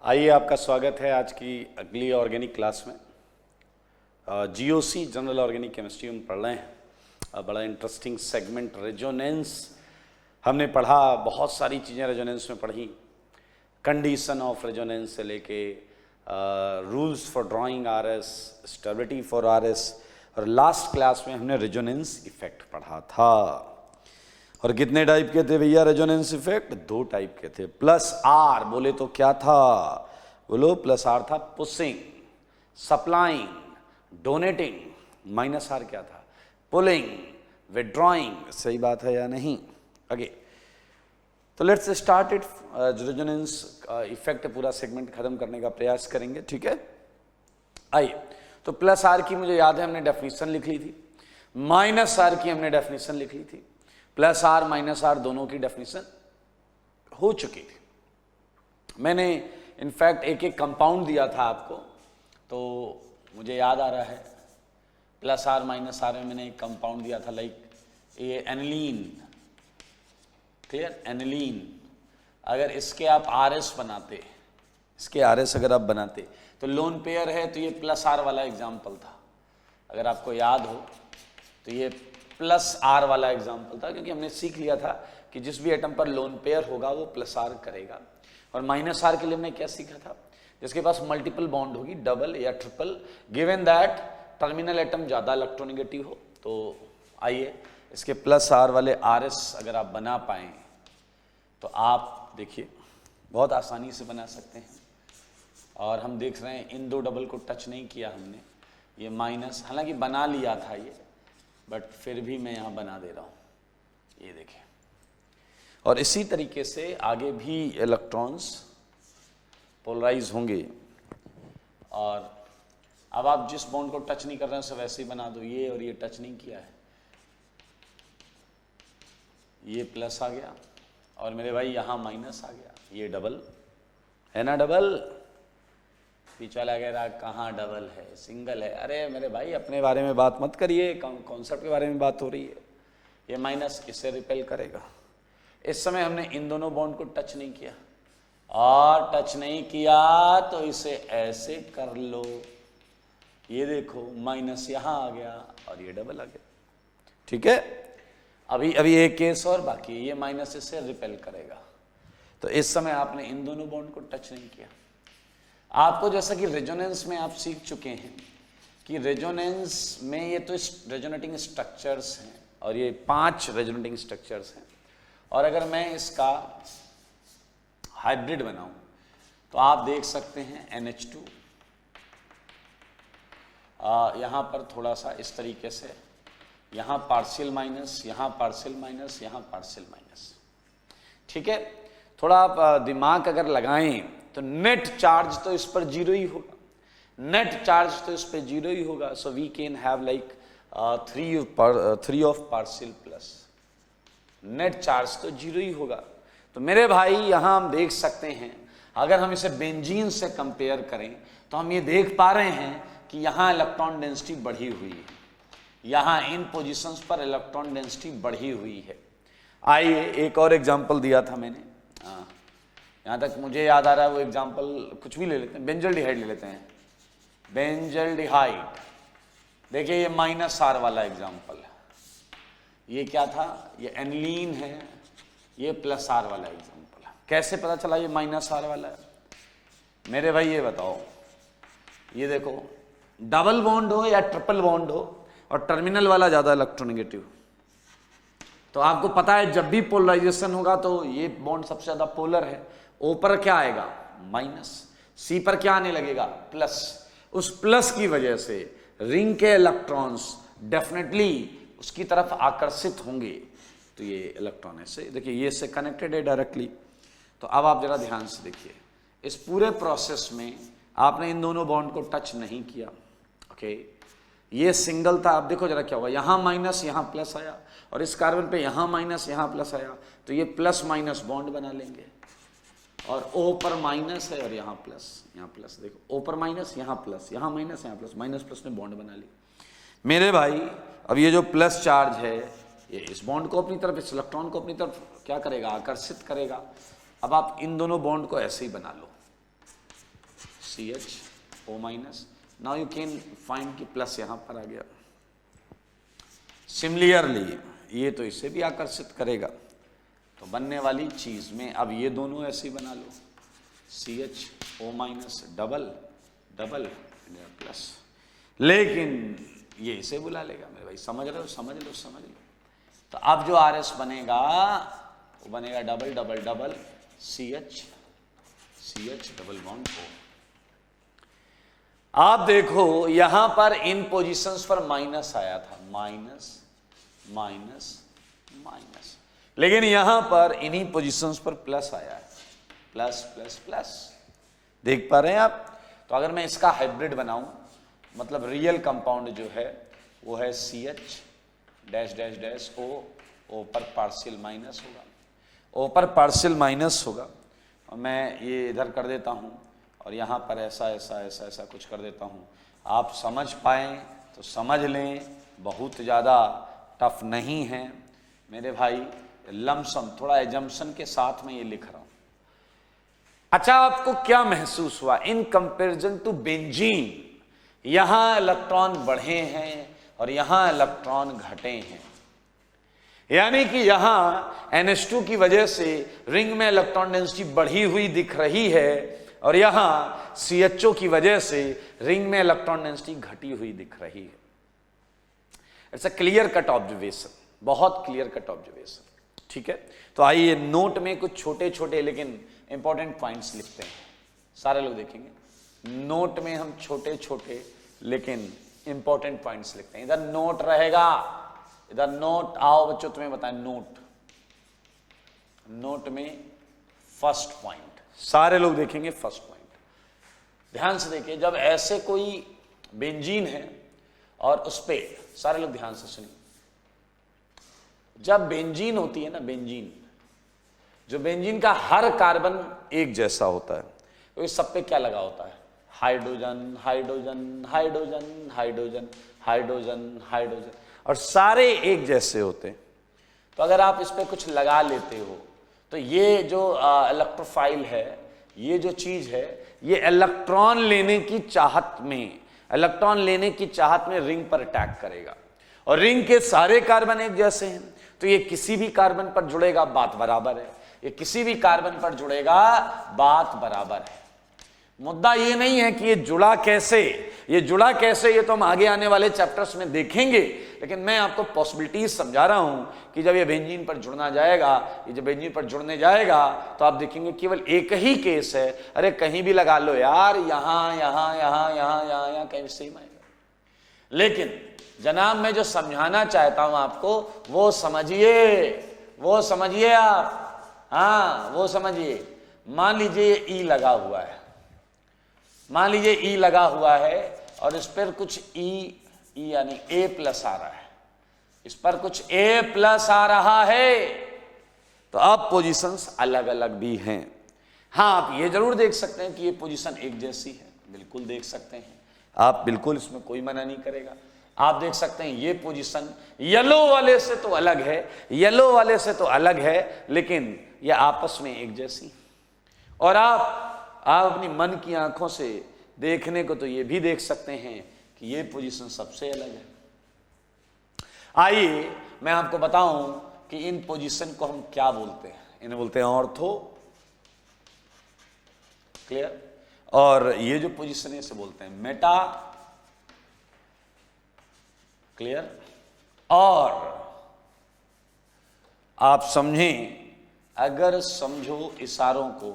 आइए, आपका स्वागत है आज की अगली ऑर्गेनिक क्लास में। जीओसी जनरल ऑर्गेनिक केमिस्ट्री हम पढ़ रहे हैं। बड़ा इंटरेस्टिंग सेगमेंट रेजोनेंस हमने पढ़ा, बहुत सारी चीज़ें रेजोनेंस में पढ़ी, कंडीशन ऑफ रेजोनेंस से लेके rules for drawing RS, stability for RS, और लास्ट क्लास में हमने रेजोनेंस इफेक्ट पढ़ा था। और कितने टाइप के थे भैया रेजोनेंस इफेक्ट? 2 टाइप के थे। प्लस आर बोले तो क्या था? बोलो, प्लस आर था pushing, supplying, donating. Minus R क्या था? Pulling, withdrawing. सही बात है या नहीं? आगे तो let's start it. Resonance effect पूरा सेगमेंट खत्म करने का प्रयास करेंगे, ठीक है? आइए, तो प्लस आर की मुझे याद है हमने डेफिनेशन लिख ली थी, माइनस आर की हमने डेफिनेशन लिख ली थी। प्लस आर माइनस आर दोनों की डेफिनेशन हो चुकी थी। मैंने इनफैक्ट एक एक कंपाउंड दिया था आपको, तो मुझे याद आ रहा है प्लस आर माइनस आर में मैंने एक कंपाउंड दिया था, लाइक ये एनिलीन। क्लियर? एनिलीन। अगर इसके आप आर एस बनाते, इसके आर एस अगर आप बनाते तो लोन पेयर है, तो ये प्लस आर वाला एग्जाम्पल था। अगर आपको याद हो तो ये प्लस आर वाला एग्जाम्पल था, क्योंकि हमने सीख लिया था कि जिस भी एटम पर लोन पेयर होगा वो प्लस आर करेगा। और माइनस आर के लिए हमने क्या सीखा था? जिसके पास मल्टीपल बॉन्ड होगी, डबल या triple, given that terminal atom ज़्यादा इलेक्ट्रोनेगेटिव हो। तो आइए, इसके प्लस आर वाले आर एस अगर आप बना पाएँ तो आप देखिए बहुत आसानी से बना सकते हैं। और हम देख रहे हैं इन 2 डबल को टच नहीं किया हमने, ये माइनस, हालांकि बना लिया था ये, बट फिर भी मैं यहाँ बना दे रहा हूँ, ये देखिए। और इसी तरीके से आगे भी इलेक्ट्रॉन्स पोलराइज होंगे। और अब आप जिस बॉन्ड को टच नहीं कर रहे हैं उसे वैसे ही बना दो, ये और ये टच नहीं किया है, ये प्लस आ गया और मेरे भाई यहाँ माइनस आ गया, ये डबल है ना? डबल पीछे लगा कहाँ डबल है, सिंगल है। अरे मेरे भाई अपने बारे में बात मत करिए, कॉन्सेप्ट के बारे में बात हो रही है। ये माइनस इससे रिपेल करेगा। इस समय हमने इन दोनों बॉन्ड को टच नहीं किया, और टच नहीं किया तो इसे ऐसे कर लो, ये देखो माइनस यहाँ आ गया और ये डबल आ गया, ठीक है? अभी एक केस और बाकी है, ये माइनस इससे रिपेल करेगा। तो इस समय आपने इन दोनों बॉन्ड को टच नहीं किया। आपको जैसा कि रेजोनेंस में आप सीख चुके हैं कि रेजोनेंस में ये तो रेजोनेटिंग स्ट्रक्चर्स हैं, और ये 5 रेजोनेटिंग स्ट्रक्चर्स हैं। और अगर मैं इसका हाइब्रिड बनाऊं तो आप देख सकते हैं NH2 यहाँ पर थोड़ा सा इस तरीके से, यहाँ पार्शियल माइनस, यहाँ पार्शियल माइनस, यहाँ पार्शियल माइनस, ठीक है? थोड़ा आप दिमाग अगर लगाएं तो नेट चार्ज तो इस पर 0 ही होगा, नेट चार्ज तो इस पर 0 ही होगा। So we can have like 3 of partial plus, net charge तो 0 ही होगा। तो मेरे भाई यहाँ हम देख सकते हैं, अगर हम इसे बेंजीन से कंपेयर करें तो हम ये देख पा रहे हैं कि यहाँ इलेक्ट्रॉन डेंसिटी बढ़ी हुई है, यहाँ इन पोजीशंस पर इलेक्ट्रॉन डेंसिटी बढ़ी हुई है। आइए एक और एग्जांपल दिया था मैंने, यहाँ तक मुझे याद आ रहा है वो एग्जांपल कुछ भी ले लेते हैं, बेंजल्डिहाइड ले लेते हैं। बेंजल्डिहाइड, देखिए ये माइनस आर वाला एग्जांपल है। ये क्या था? ये एनिलीन है, ये प्लस आर वाला एग्जांपल है। कैसे पता चला ये माइनस आर वाला है? मेरे भाई ये बताओ, ये देखो डबल बॉन्ड हो या ट्रिपल बॉन्ड हो और टर्मिनल वाला ज्यादा इलेक्ट्रोनेगेटिव, तो आपको पता है जब भी पोलराइजेशन होगा तो ये बॉन्ड सबसे ज्यादा पोलर है। ओ पर क्या आएगा? माइनस। सी पर क्या आने लगेगा? प्लस। उस प्लस की वजह से रिंग के इलेक्ट्रॉन्स डेफिनेटली उसकी तरफ आकर्षित होंगे। तो ये इलेक्ट्रॉन ऐसे देखिए, ये इससे कनेक्टेड है डायरेक्टली। तो अब आप जरा ध्यान से देखिए, इस पूरे प्रोसेस में आपने इन दोनों बॉन्ड को टच नहीं किया, ओके? ये सिंगल था। अब देखो जरा क्या हुआ, यहाँ माइनस यहाँ प्लस आया, और इस कार्बन पे यहाँ माइनस यहाँ प्लस आया, तो ये प्लस माइनस बॉन्ड बना लेंगे। और O पर माइनस है और यहाँ प्लस, देखो O पर माइनस, यहाँ प्लस, यहाँ माइनस, यहाँ प्लस, माइनस प्लस ने बॉन्ड बना ली। मेरे भाई अब ये जो प्लस चार्ज है ये इस बॉन्ड को अपनी तरफ, इस इलेक्ट्रॉन को अपनी तरफ क्या करेगा? आकर्षित करेगा। अब आप इन दोनों बॉन्ड को ऐसे ही बना लो, CH O minus. Now you can find कि प्लस यहां पर आ गया। सिमिलरली ये तो इसे भी आकर्षित करेगा, तो बनने वाली चीज में अब ये दोनों ऐसे ही बना लो, CH O minus double double plus, लेकिन ये इसे बुला लेगा मेरे भाई। समझ रहे हो, समझ लो समझ लो। तो अब जो RS बनेगा वो बनेगा double double double CH double bond O। आप देखो यहां पर इन पोजीशंस पर माइनस आया था, माइनस माइनस माइनस, लेकिन यहां पर इन्हीं पोजीशंस पर प्लस आया है, प्लस प्लस प्लस। देख पा रहे हैं आप? तो अगर मैं इसका हाइब्रिड बनाऊं, मतलब रियल कंपाउंड जो है वो है CH dash dash dash O पर पार्शियल माइनस होगा, O पर पार्शियल माइनस होगा, और मैं ये इधर कर देता हूं और यहां पर ऐसा ऐसा ऐसा ऐसा कुछ कर देता हूं। आप समझ पाए तो समझ लें, बहुत ज़्यादा टफ नहीं है मेरे भाई, लमसम थोड़ा एजम्पशन के साथ में ये लिख रहा हूं। अच्छा, आपको क्या महसूस हुआ इन कंपैरिजन टू बेंजीन? यहां इलेक्ट्रॉन बढ़े हैं और यहां इलेक्ट्रॉन घटे हैं, यानी कि यहां NH2 की वजह से रिंग में इलेक्ट्रॉन डेंसिटी बढ़ी हुई दिख रही है और यहां CHO की वजह से रिंग में इलेक्ट्रॉन डेंसिटी घटी हुई दिख रही है। It's a clear cut observation, बहुत क्लियर कट ऑब्जर्वेशन। ठीक है, तो आइए नोट में कुछ छोटे छोटे लेकिन इंपॉर्टेंट पॉइंट्स लिखते हैं। सारे लोग देखेंगे नोट में हम छोटे छोटे लेकिन इंपॉर्टेंट पॉइंट्स लिखते हैं। इधर नोट रहेगा, इधर नोट। आओ बच्चों तुम्हें बताएं नोट, नोट में फर्स्ट पॉइंट सारे लोग देखेंगे। फर्स्ट पॉइंट ध्यान से देखिए, जब ऐसे कोई बेंजीन है और उस पे सारे लोग ध्यान से सुनिए, जब बेंजीन होती है ना, बेंजीन, जो बेंजीन का हर कार्बन एक जैसा होता है, तो इस सब पे क्या लगा होता है? Hydrogen hydrogen hydrogen hydrogen hydrogen hydrogen, और सारे एक जैसे होते हैं। तो अगर आप इस पे कुछ लगा लेते हो तो ये जो इलेक्ट्रोफाइल है, ये जो चीज है, ये इलेक्ट्रॉन लेने की चाहत में, इलेक्ट्रॉन लेने की चाहत में रिंग पर अटैक करेगा, और रिंग के सारे कार्बन एक जैसे हैं, तो ये किसी भी कार्बन पर जुड़ेगा, बात बराबर है। ये किसी भी कार्बन पर जुड़ेगा, बात बराबर है। मुद्दा ये नहीं है कि ये जुड़ा कैसे, ये जुड़ा कैसे, ये तो हम आगे आने वाले चैप्टर्स में देखेंगे, लेकिन मैं आपको पॉसिबिलिटीज समझा रहा हूं कि जब ये बेंजीन पर जुड़ना जाएगा, ये जब बेंजीन पर जुड़ने जाएगा तो आप देखेंगे केवल एक ही केस है। अरे कहीं भी लगा लो यार, यहां यहां यहां यहां यहां यहां कहीं सेम आएगा। लेकिन जनाब मैं जो समझाना चाहता हूं आपको वो समझिए, वो समझिए आप, हाँ वो समझिए। मान लीजिए ये ई लगा हुआ है, मान लीजिए ई लगा हुआ है और इस पर कुछ ई यानी A प्लस आ रहा है, इस पर कुछ A प्लस आ रहा है, तो अब पोजीशंस अलग अलग भी हैं। हाँ आप ये जरूर देख सकते हैं कि ये पोजीशन एक जैसी है, बिल्कुल देख सकते हैं आप, बिल्कुल इसमें कोई मना नहीं करेगा। आप देख सकते हैं ये पोजीशन येलो वाले से तो अलग है, येलो वाले से तो अलग है, लेकिन ये आपस में एक जैसी। और आप अपनी मन की आंखों से देखने को तो ये भी देख सकते हैं कि ये पोजीशन सबसे अलग है। आइए मैं आपको बताऊं कि इन पोजीशन को हम क्या बोलते हैं। इन्हें बोलते हैं ऑर्थो, क्लियर, और ये जो पोजीशन है इसे बोलते हैं मेटा, क्लियर। और आप समझें, अगर समझो इशारों को,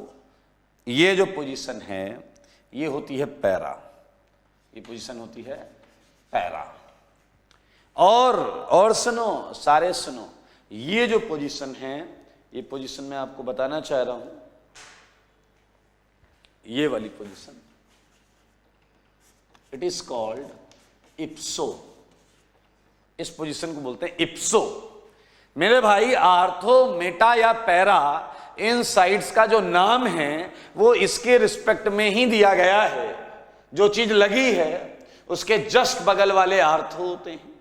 ये जो पोजीशन है ये होती है पैरा, ये पोजीशन होती है पैरा। और सुनो, सारे सुनो, ये जो पोजीशन है, ये पोजीशन मैं आपको बताना चाह रहा हूं, ये वाली पोजीशन, इट इज कॉल्ड इप्सो। इस पोजीशन को बोलते हैं इप्सो। मेरे भाई आर्थो, मेटा या पैरा, इन साइड्स का जो नाम है वो इसके रिस्पेक्ट में ही दिया गया है। जो चीज लगी है उसके जस्ट बगल वाले आर्थो होते हैं,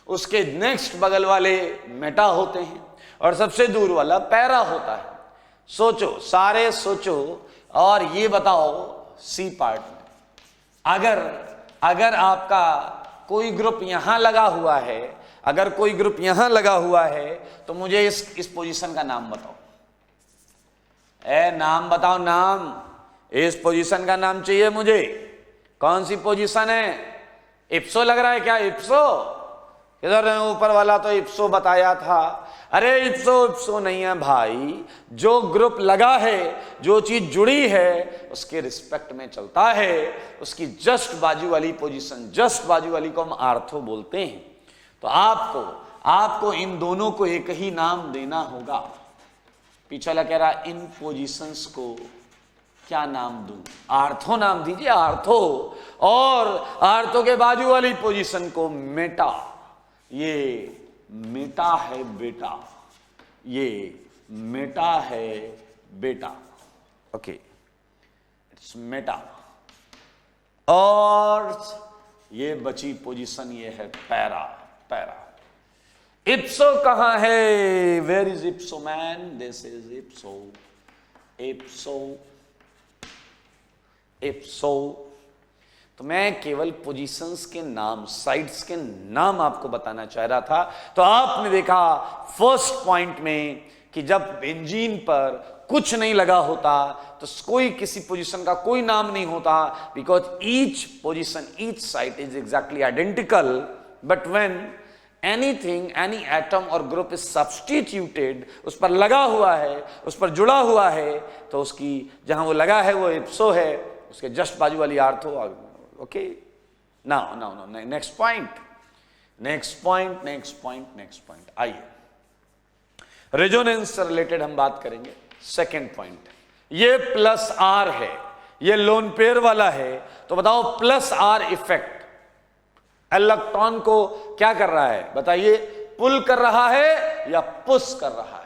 उसके नेक्स्ट बगल वाले मेटा होते हैं, और सबसे दूर वाला पैरा होता है। सोचो, सारे सोचो, और ये बताओ सी पार्ट में अगर अगर आपका कोई ग्रुप यहां लगा हुआ है, अगर कोई ग्रुप यहां लगा हुआ है, तो मुझे इस पोजीशन का नाम बताओ। नाम बताओ, नाम। इस पोजीशन का नाम चाहिए मुझे। कौन सी पोजीशन है? इप्सो लग रहा है क्या? इप्सो इधर ऊपर वाला तो इप्सो बताया था। अरे इप्सो नहीं है भाई, जो ग्रुप लगा है, जो चीज जुड़ी है, उसके रिस्पेक्ट में चलता है, उसकी जस्ट बाजू वाली पोजीशन, जस्ट बाजू वाली को हम आर्थो बोलते हैं। तो आपको इन दोनों को एक ही नाम देना होगा। पीछे वाला कह रहा इन पोजीशंस को क्या नाम दूं? आर्थो नाम दीजिए, आर्थो। और आर्थो के बाजू वाली पोजीशन को मेटा। ये मेटा है बेटा, ये मेटा है बेटा। Okay, it's Meta. और ये बची पोजीशन ये है पैरा। पैरा। इप्सो कहां है? Where is ipso man? This is ipso. Ipso ipso. तो मैं केवल पोजीशंस के नाम, साइड्स के नाम आपको बताना चाह रहा था। तो आपने देखा फर्स्ट पॉइंट में कि जब बेंजीन पर कुछ नहीं लगा होता तो कोई किसी पोजीशन का कोई नाम नहीं होता, because each position, each side is exactly identical. But when anything, any atom और ग्रुप इज सब्स्टिट्यूटेड, उस पर लगा हुआ है, उस पर जुड़ा हुआ है, तो उसकी जहां वो लगा है वो इप्सो है, उसके जस्ट बाजू वाली ortho. Okay, now next point आइए, रेजोनेंस से रिलेटेड हम बात करेंगे। सेकेंड पॉइंट, ये प्लस आर है, ये लोन पेयर वाला है। तो बताओ प्लस आर इफेक्ट इलेक्ट्रॉन को क्या कर रहा है? बताइए, पुल कर रहा है या पुश कर रहा है?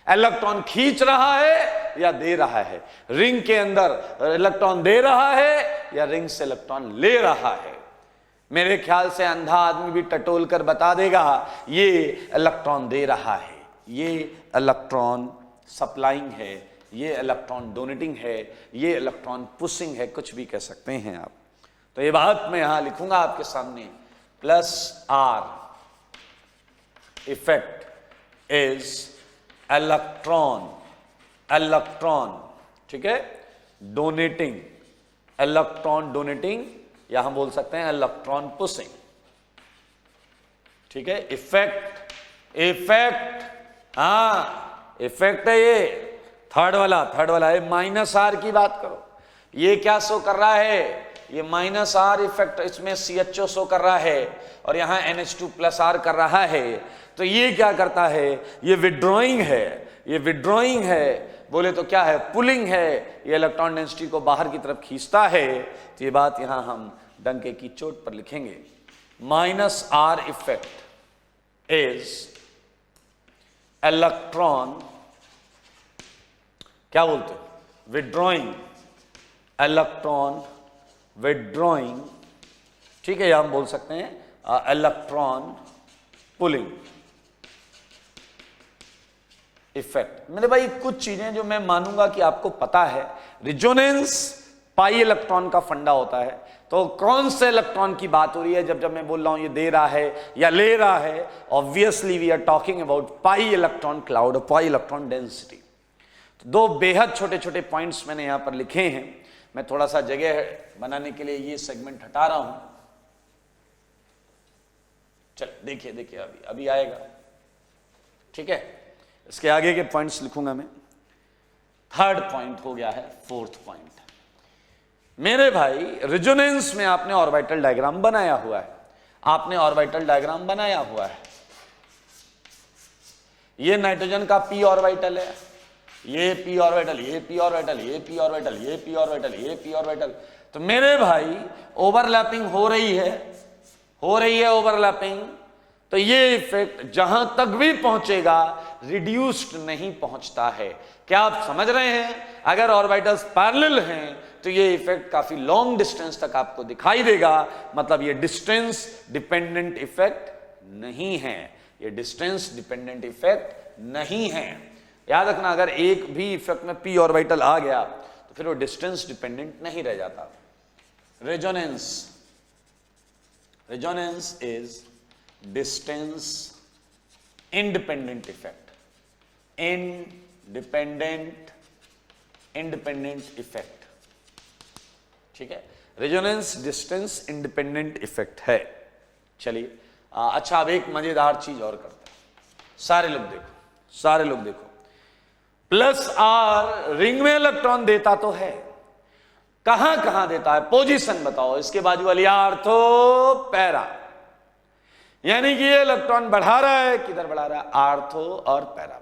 इलेक्ट्रॉन खींच रहा है या दे रहा है? रिंग के अंदर इलेक्ट्रॉन दे रहा है या रिंग से इलेक्ट्रॉन ले रहा है? मेरे ख्याल से अंधा आदमी भी टटोल कर बता देगा ये इलेक्ट्रॉन दे रहा है, ये इलेक्ट्रॉन सप्लाइंग है, ये इलेक्ट्रॉन डोनेटिंग है, ये इलेक्ट्रॉन पुशिंग है, कुछ भी कह सकते हैं आप। तो ये बात मैं यहां लिखूंगा आपके सामने, plus R effect is electron, ठीक है, डोनेटिंग, इलेक्ट्रॉन डोनेटिंग, या हम बोल सकते हैं इलेक्ट्रॉन पुशिंग, ठीक है। इफेक्ट इफेक्ट है ये थर्ड वाला है। माइनस आर की बात करो, ये क्या शो कर रहा है? ये माइनस आर इफेक्ट, इसमें CHO शो कर रहा है और यहां NH2 प्लस आर कर रहा है। तो ये क्या करता है? ये विड्रॉइंग है, बोले तो क्या है? पुलिंग है। ये इलेक्ट्रॉन डेंसिटी को बाहर की तरफ खींचता है। तो ये बात यहां हम डंके की चोट पर लिखेंगे, minus are effect is electron, क्या बोलते हैं? विड्रॉइंग, इलेक्ट्रॉन विड्रॉइंग, ठीक है, या हम बोल सकते हैं इलेक्ट्रॉन पुलिंग इफेक्ट। मेरे भाई कुछ चीजें जो मैं मानूंगा कि आपको पता है। रिजोनेंस पाई इलेक्ट्रॉन का फंडा होता है। तो कौन से इलेक्ट्रॉन की बात हो रही है जब मैं बोल रहा हूं ये दे रहा है या ले रहा है? Obviously we are talking about pi electron cloud, pi electron density. तो दो बेहद छोटे छोटे पॉइंट्स मैंने यहां पर लिखे हैं। मैं थोड़ा सा जगह बनाने के लिए ये सेगमेंट हटा रहा हूं। चल देखिए अभी आएगा, ठीक है। इसके आगे के पॉइंट्स लिखूंगा मैं। थर्ड पॉइंट हो गया है फोर्थ पॉइंट। मेरे भाई रेजोनेंस में आपने ऑर्बिटल डायग्राम बनाया हुआ है। ये नाइट्रोजन का p ऑर्बिटल है, ये p ऑर्बिटल, ये p ऑर्बिटल, ये p ऑर्बिटल, ये p ऑर्बिटल, ये p ऑर्बिटल। तो मेरे भाई ओवरलैपिंग हो रही है ओवरलैपिंग। तो ये इफेक्ट जहां तक भी पहुंचेगा रिड्यूस्ड नहीं पहुंचता है। क्या आप समझ रहे हैं? अगर ऑर्बिटल्स पैरेलल हैं तो ये इफेक्ट काफी लॉन्ग डिस्टेंस तक आपको दिखाई देगा। मतलब ये डिस्टेंस डिपेंडेंट इफेक्ट नहीं है, ये डिस्टेंस डिपेंडेंट इफेक्ट नहीं है। याद रखना, अगर एक भी इफेक्ट में p ऑर्बिटल आ गया तो फिर वो डिस्टेंस डिपेंडेंट नहीं रह जाता। Resonance is distance independent effect. Independent effect. ठीक है, रेजोनेंस डिस्टेंस इंडिपेंडेंट इफेक्ट है। चलिए अच्छा, अब एक मजेदार चीज और करते हैं। सारे लोग देखो, प्लस आर रिंग में इलेक्ट्रॉन देता तो है, कहां कहां देता है, पोजीशन बताओ। इसके बाजू वाली आर्थो पैरा, यानी कि ये इलेक्ट्रॉन बढ़ा रहा है, किधर बढ़ा रहा है, आर्थो और पैरा।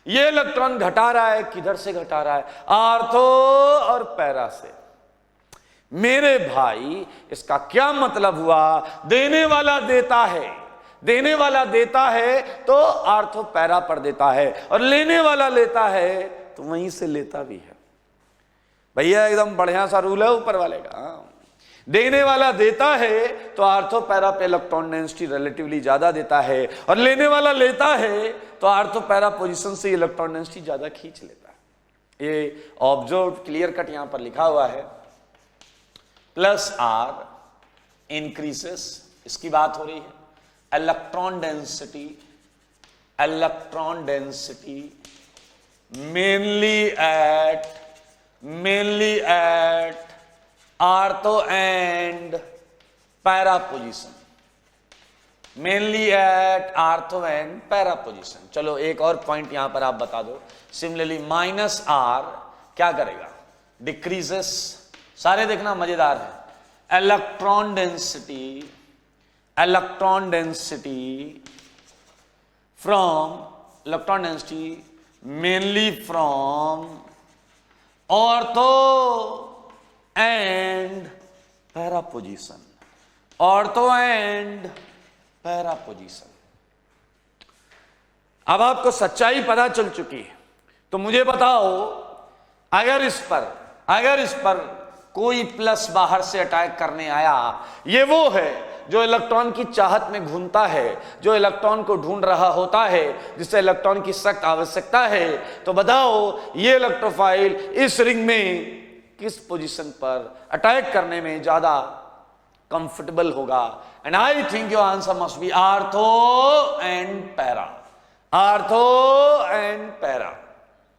ये इलेक्ट्रॉन घटा रहा है, किधर से घटा रहा है, आर्थो और पैरा से। मेरे भाई इसका क्या मतलब हुआ, देने वाला देता है तो आर्थो पैरा पर देता है, और लेने वाला लेता है तो वहीं से लेता भी है। भैया एकदम बढ़िया सा रूल है ऊपर वाले का। देने वाला देता है तो आर्थो पैरा पे इलेक्ट्रॉन डेंसिटी रिलेटिवली ज्यादा देता है, और लेने वाला लेता है तो आर्थो पैरा पोजीशन से इलेक्ट्रॉन डेंसिटी ज्यादा खींच लेता है। ये ऑब्जर्व क्लियर कट यहां पर लिखा हुआ है। प्लस आर इंक्रीजेस, इसकी बात हो रही है, electron density mainly at ortho and para position, चलो एक और पॉइंट यहां पर आप बता दो। सिमिलरली माइनस आर क्या करेगा, डिक्रीजेस। सारे देखना मजेदार है। Electron density mainly from ortho and para position. अब आपको सच्चाई पता चल चुकी है, तो मुझे बताओ, अगर इस पर कोई प्लस बाहर से अटैक करने आया, ये वो है जो इलेक्ट्रॉन की चाहत में घूमता है, जो इलेक्ट्रॉन को ढूंढ रहा होता है, जिससे इलेक्ट्रॉन की सख्त आवश्यकता है, तो बताओ ये इलेक्ट्रोफाइल इस रिंग में किस पोजीशन पर अटैक करने में ज्यादा कंफर्टेबल होगा। And I think your answer must be ortho and para.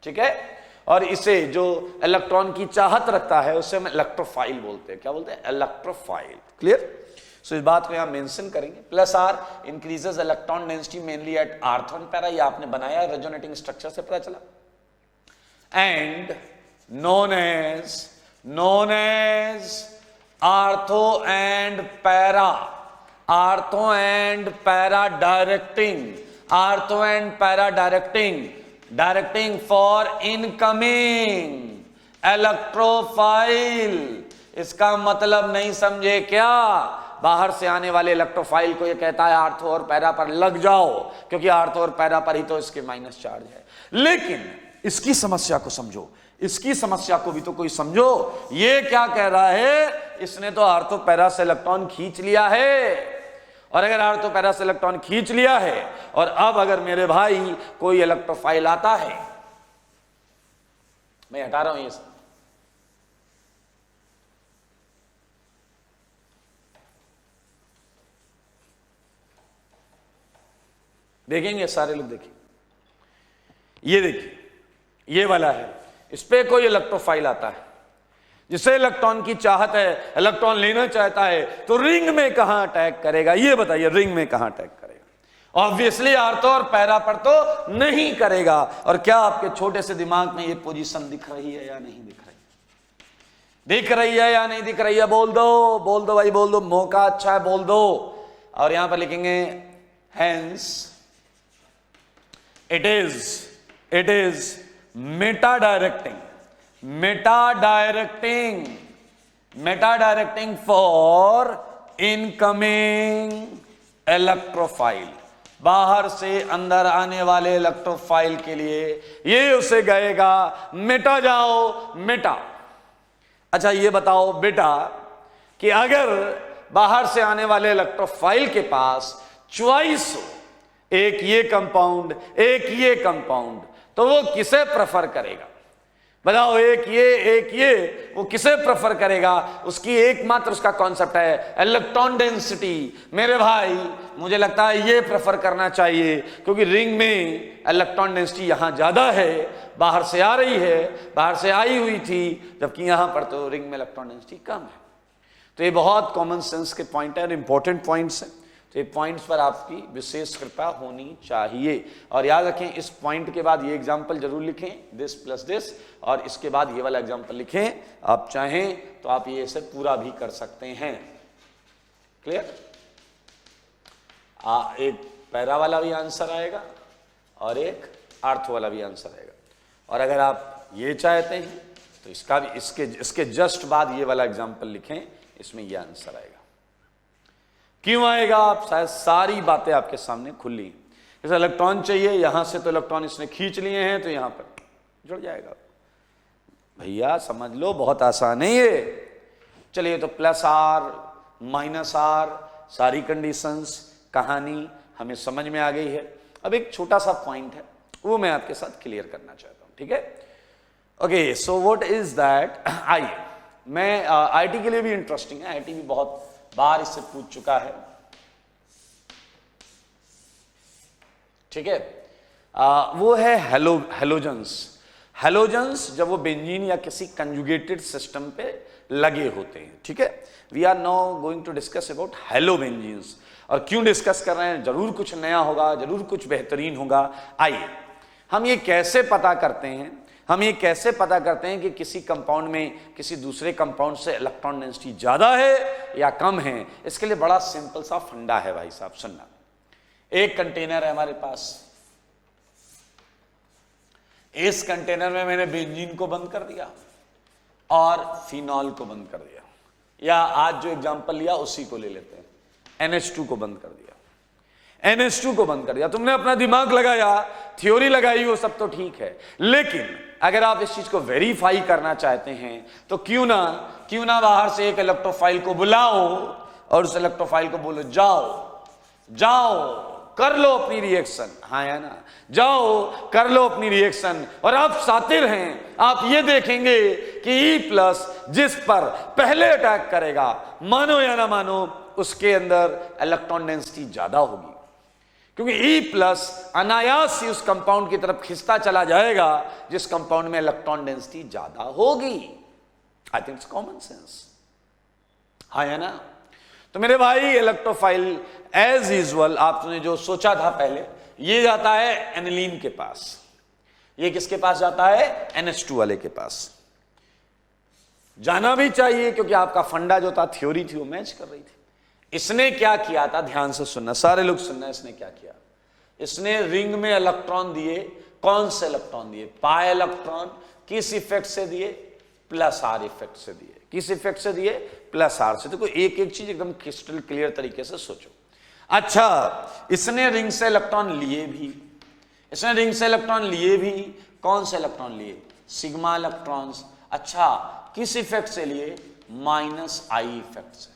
ठीक है, और इसे जो इलेक्ट्रॉन की चाहत रखता है उसे हम इलेक्ट्रोफाइल बोलते हैं। क्या बोलते हैं, इलेक्ट्रोफाइल। क्लियर? सो इस बात को यहां मेंशन करेंगे। Plus R increases electron density mainly at ortho and para, ये आपने बनाया रेजोनेटिंग स्ट्रक्चर से पता चला। And known as ortho and para directing for incoming electrophile. इसका मतलब नहीं समझे क्या, बाहर से आने वाले इलेक्ट्रोफाइल को ये कहता है आर्थो और पैरा पर लग जाओ, क्योंकि आर्थो और पैरा पर ही तो इसके माइनस चार्ज है। लेकिन इसकी समस्या को समझो, इसकी समस्या को भी तो कोई समझो। ये क्या कह रहा है, इसने तो आर्थो पैरा से इलेक्ट्रॉन खींच लिया है, और अगर आर्थो पैरा से इलेक्ट्रॉन खींच लिया है, और अब अगर मेरे भाई कोई इलेक्ट्रोफाइल आता है, मैं हटा रहा हूं ये सब, देखेंगे सारे लोग, देखिए ये देखिए, ये वाला है, इस पे कोई इलेक्ट्रोफाइल आता है जिसे इलेक्ट्रॉन की चाहत है, इलेक्ट्रॉन लेना चाहता है, तो रिंग में कहां अटैक करेगा, ये बताइए, रिंग में कहां अटैक करेगा। ऑब्वियसली आर्थो और पैरा पर तो नहीं करेगा। और क्या आपके छोटे से दिमाग में ये पोजीशन दिख रही है या नहीं दिख रही, दिख रही है या नहीं दिख रही है? बोल दो भाई, बोल दो, मौका अच्छा है, बोल दो। और यहां पर लिखेंगे hence it is meta directing for incoming electrophile। बाहर से अंदर आने वाले इलेक्ट्रोफाइल के लिए ये उसे गएगा, मिटा जाओ मिटा। अच्छा ये बताओ बेटा कि अगर बाहर से आने वाले इलेक्ट्रोफाइल के पास चॉइस हो, एक ये कंपाउंड एक ये कंपाउंड, तो वो किसे प्रेफर करेगा? बताओ, एक ये, वो किसे प्रेफर करेगा? उसकी एकमात्र उसका कॉन्सेप्ट है इलेक्ट्रॉन डेंसिटी। मेरे भाई मुझे लगता है ये प्रेफर करना चाहिए, क्योंकि रिंग में इलेक्ट्रॉन डेंसिटी यहां ज्यादा है, बाहर से आ रही है, बाहर से आई हुई थी, जबकि यहां पर तो रिंग में इलेक्ट्रॉन डेंसिटी कम है। तो ये बहुत कॉमन सेंस के पॉइंट है और इंपॉर्टेंट पॉइंट्स हैं। तो ये पॉइंट्स पर आपकी विशेष कृपा होनी चाहिए। और याद रखें, इस पॉइंट के बाद ये एग्जाम्पल जरूर लिखें, दिस प्लस दिस, और इसके बाद ये वाला एग्जाम्पल लिखें। आप चाहें तो आप ये इसे पूरा भी कर सकते हैं। क्लियर? एक पैरा वाला भी आंसर आएगा और एक अर्थ वाला भी आंसर आएगा। और अगर आप ये चाहते हैं तो इसका भी, इसके जस्ट बाद ये वाला एग्जाम्पल लिखें, इसमें ये आंसर आएगा। क्यों आएगा? आप शायद सारी बातें आपके सामने खुली। जैसे इलेक्ट्रॉन चाहिए, यहां से तो इलेक्ट्रॉन इसने खींच लिए हैं, तो यहां पर जुड़ जाएगा। भैया समझ लो, बहुत आसान है ये। चलिए, तो प्लस आर माइनस आर, सारी कंडीशंस, कहानी हमें समझ में आ गई है। अब एक छोटा सा पॉइंट है, वो मैं आपके साथ क्लियर करना चाहता हूं। ठीक है? Okay, so what is that? आइए, मैं आईटी के लिए भी इंटरेस्टिंग है, आईटी भी बहुत बार इससे पूछ चुका है। ठीक है? वो है हेलोजेंस। हेलोजेंस जब वो बेंजीन या किसी कंजुगेटेड सिस्टम पे लगे होते हैं। ठीक है? We are now going to discuss about halobenzenes. और क्यों डिस्कस कर रहे हैं? जरूर कुछ नया होगा, जरूर कुछ बेहतरीन होगा। आइए, हम ये कैसे पता करते हैं? हम ये कैसे पता करते हैं कि किसी कंपाउंड में किसी दूसरे कंपाउंड से इलेक्ट्रॉन डेंसिटी ज्यादा है या कम है? इसके लिए बड़ा सिंपल सा फंडा है भाई साहब, सुनना। एक कंटेनर है हमारे पास, इस कंटेनर में मैंने बेंजीन को बंद कर दिया और फिनॉल को बंद कर दिया, या आज जो एग्जांपल लिया उसी को ले लेते हैं, NH2 को बंद कर दिया। NH2 को बंद कर दिया। तुमने अपना दिमाग लगाया, थ्योरी लगाई, वो सब तो ठीक है, लेकिन अगर आप इस चीज को वेरीफाई करना चाहते हैं तो क्यों ना बाहर से एक इलेक्ट्रोफाइल को बुलाओ और उस इलेक्ट्रोफाइल को बोलो, जाओ कर लो अपनी रिएक्शन। हाँ या ना? जाओ कर लो अपनी रिएक्शन। और आप शातिर हैं, आप ये देखेंगे कि E+ जिस पर पहले अटैक करेगा, मानो या ना मानो, उसके अंदर इलेक्ट्रॉन डेंसिटी ज्यादा होगी, क्योंकि E+ अनायास ही उस कंपाउंड की तरफ खिंचता चला जाएगा जिस कंपाउंड में इलेक्ट्रॉन डेंसिटी ज्यादा होगी। I think it's common sense. हाँ या ना? तो मेरे भाई, इलेक्ट्रोफाइल एज यूजुअल आपने जो सोचा था पहले, ये जाता है एनिलीन के पास। ये किसके पास जाता है? NH2 वाले के पास। जाना भी चाहिए, क्योंकि आपका फंडा जो था, थ्योरी थी, वो मैच कर रही थी। इसने क्या किया था? ध्यान से सुनना, सारे लोग सुनना। इसने क्या किया? इसने रिंग में इलेक्ट्रॉन दिए। कौन से इलेक्ट्रॉन दिए? Pi electron. किस इफेक्ट से दिए? +R इफेक्ट से दिए। किस इफेक्ट से दिए? +R से। देखो, एक एक चीज एकदम क्रिस्टल क्लियर तरीके से सोचो। अच्छा, इसने रिंग से इलेक्ट्रॉन लिए भी। कौन से इलेक्ट्रॉन लिए? Sigma electrons. अच्छा, किस इफेक्ट से लिए? -I इफेक्ट से।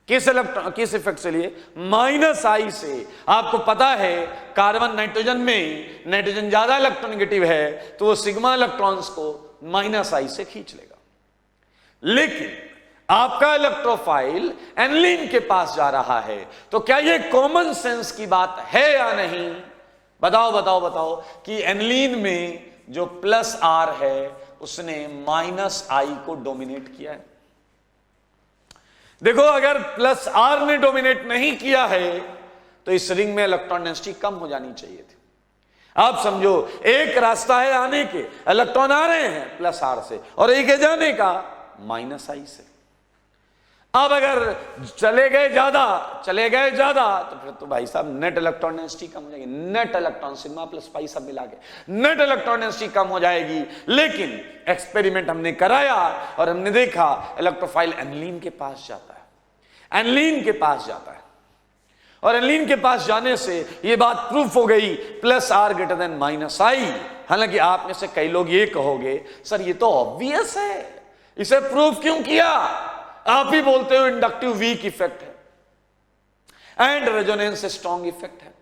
किस इफेक्ट से लिए? -I से। आपको पता है, कार्बन नाइट्रोजन में नाइट्रोजन ज्यादा इलेक्ट्रोनेगेटिव है, तो वो सिग्मा इलेक्ट्रॉन्स को -I से खींच लेगा। लेकिन आपका इलेक्ट्रोफाइल एनिलीन के पास जा रहा है, तो क्या ये कॉमन सेंस की बात है या नहीं? बताओ कि एनिलीन में जो +R है, उसने -I को डोमिनेट किया है। देखो, अगर +R ने डोमिनेट नहीं किया है तो इस रिंग में इलेक्ट्रॉन डेंसिटी कम हो जानी चाहिए थी। आप समझो, एक रास्ता है आने के, इलेक्ट्रॉन आ रहे हैं +R से, और एक है जाने का -I से। अब अगर चले गए ज्यादा तो फिर तो भाई साहब नेट इलेक्ट्रॉन डेंसिटी कम हो जाएगी। Net electron sigma plus pi सब मिला के नेट इलेक्ट्रॉन डेंसिटी कम हो जाएगी। लेकिन एक्सपेरिमेंट हमने कराया और हमने देखा इलेक्ट्रोफाइल एनिलीन के पास जाता है, एनिलीन के पास जाता है, और एनिलीन के पास जाने से ये बात प्रूफ हो गई +R ग्रेटर देन -I। हालांकि आप में से कई लोग ये कहोगे सर ये तो ऑब्वियस है, इसे प्रूफ क्यों किया? आप ही बोलते हो इंडक्टिव वीक इफेक्ट है एंड रेजोनेंस स्ट्रॉन्ग इफेक्ट है।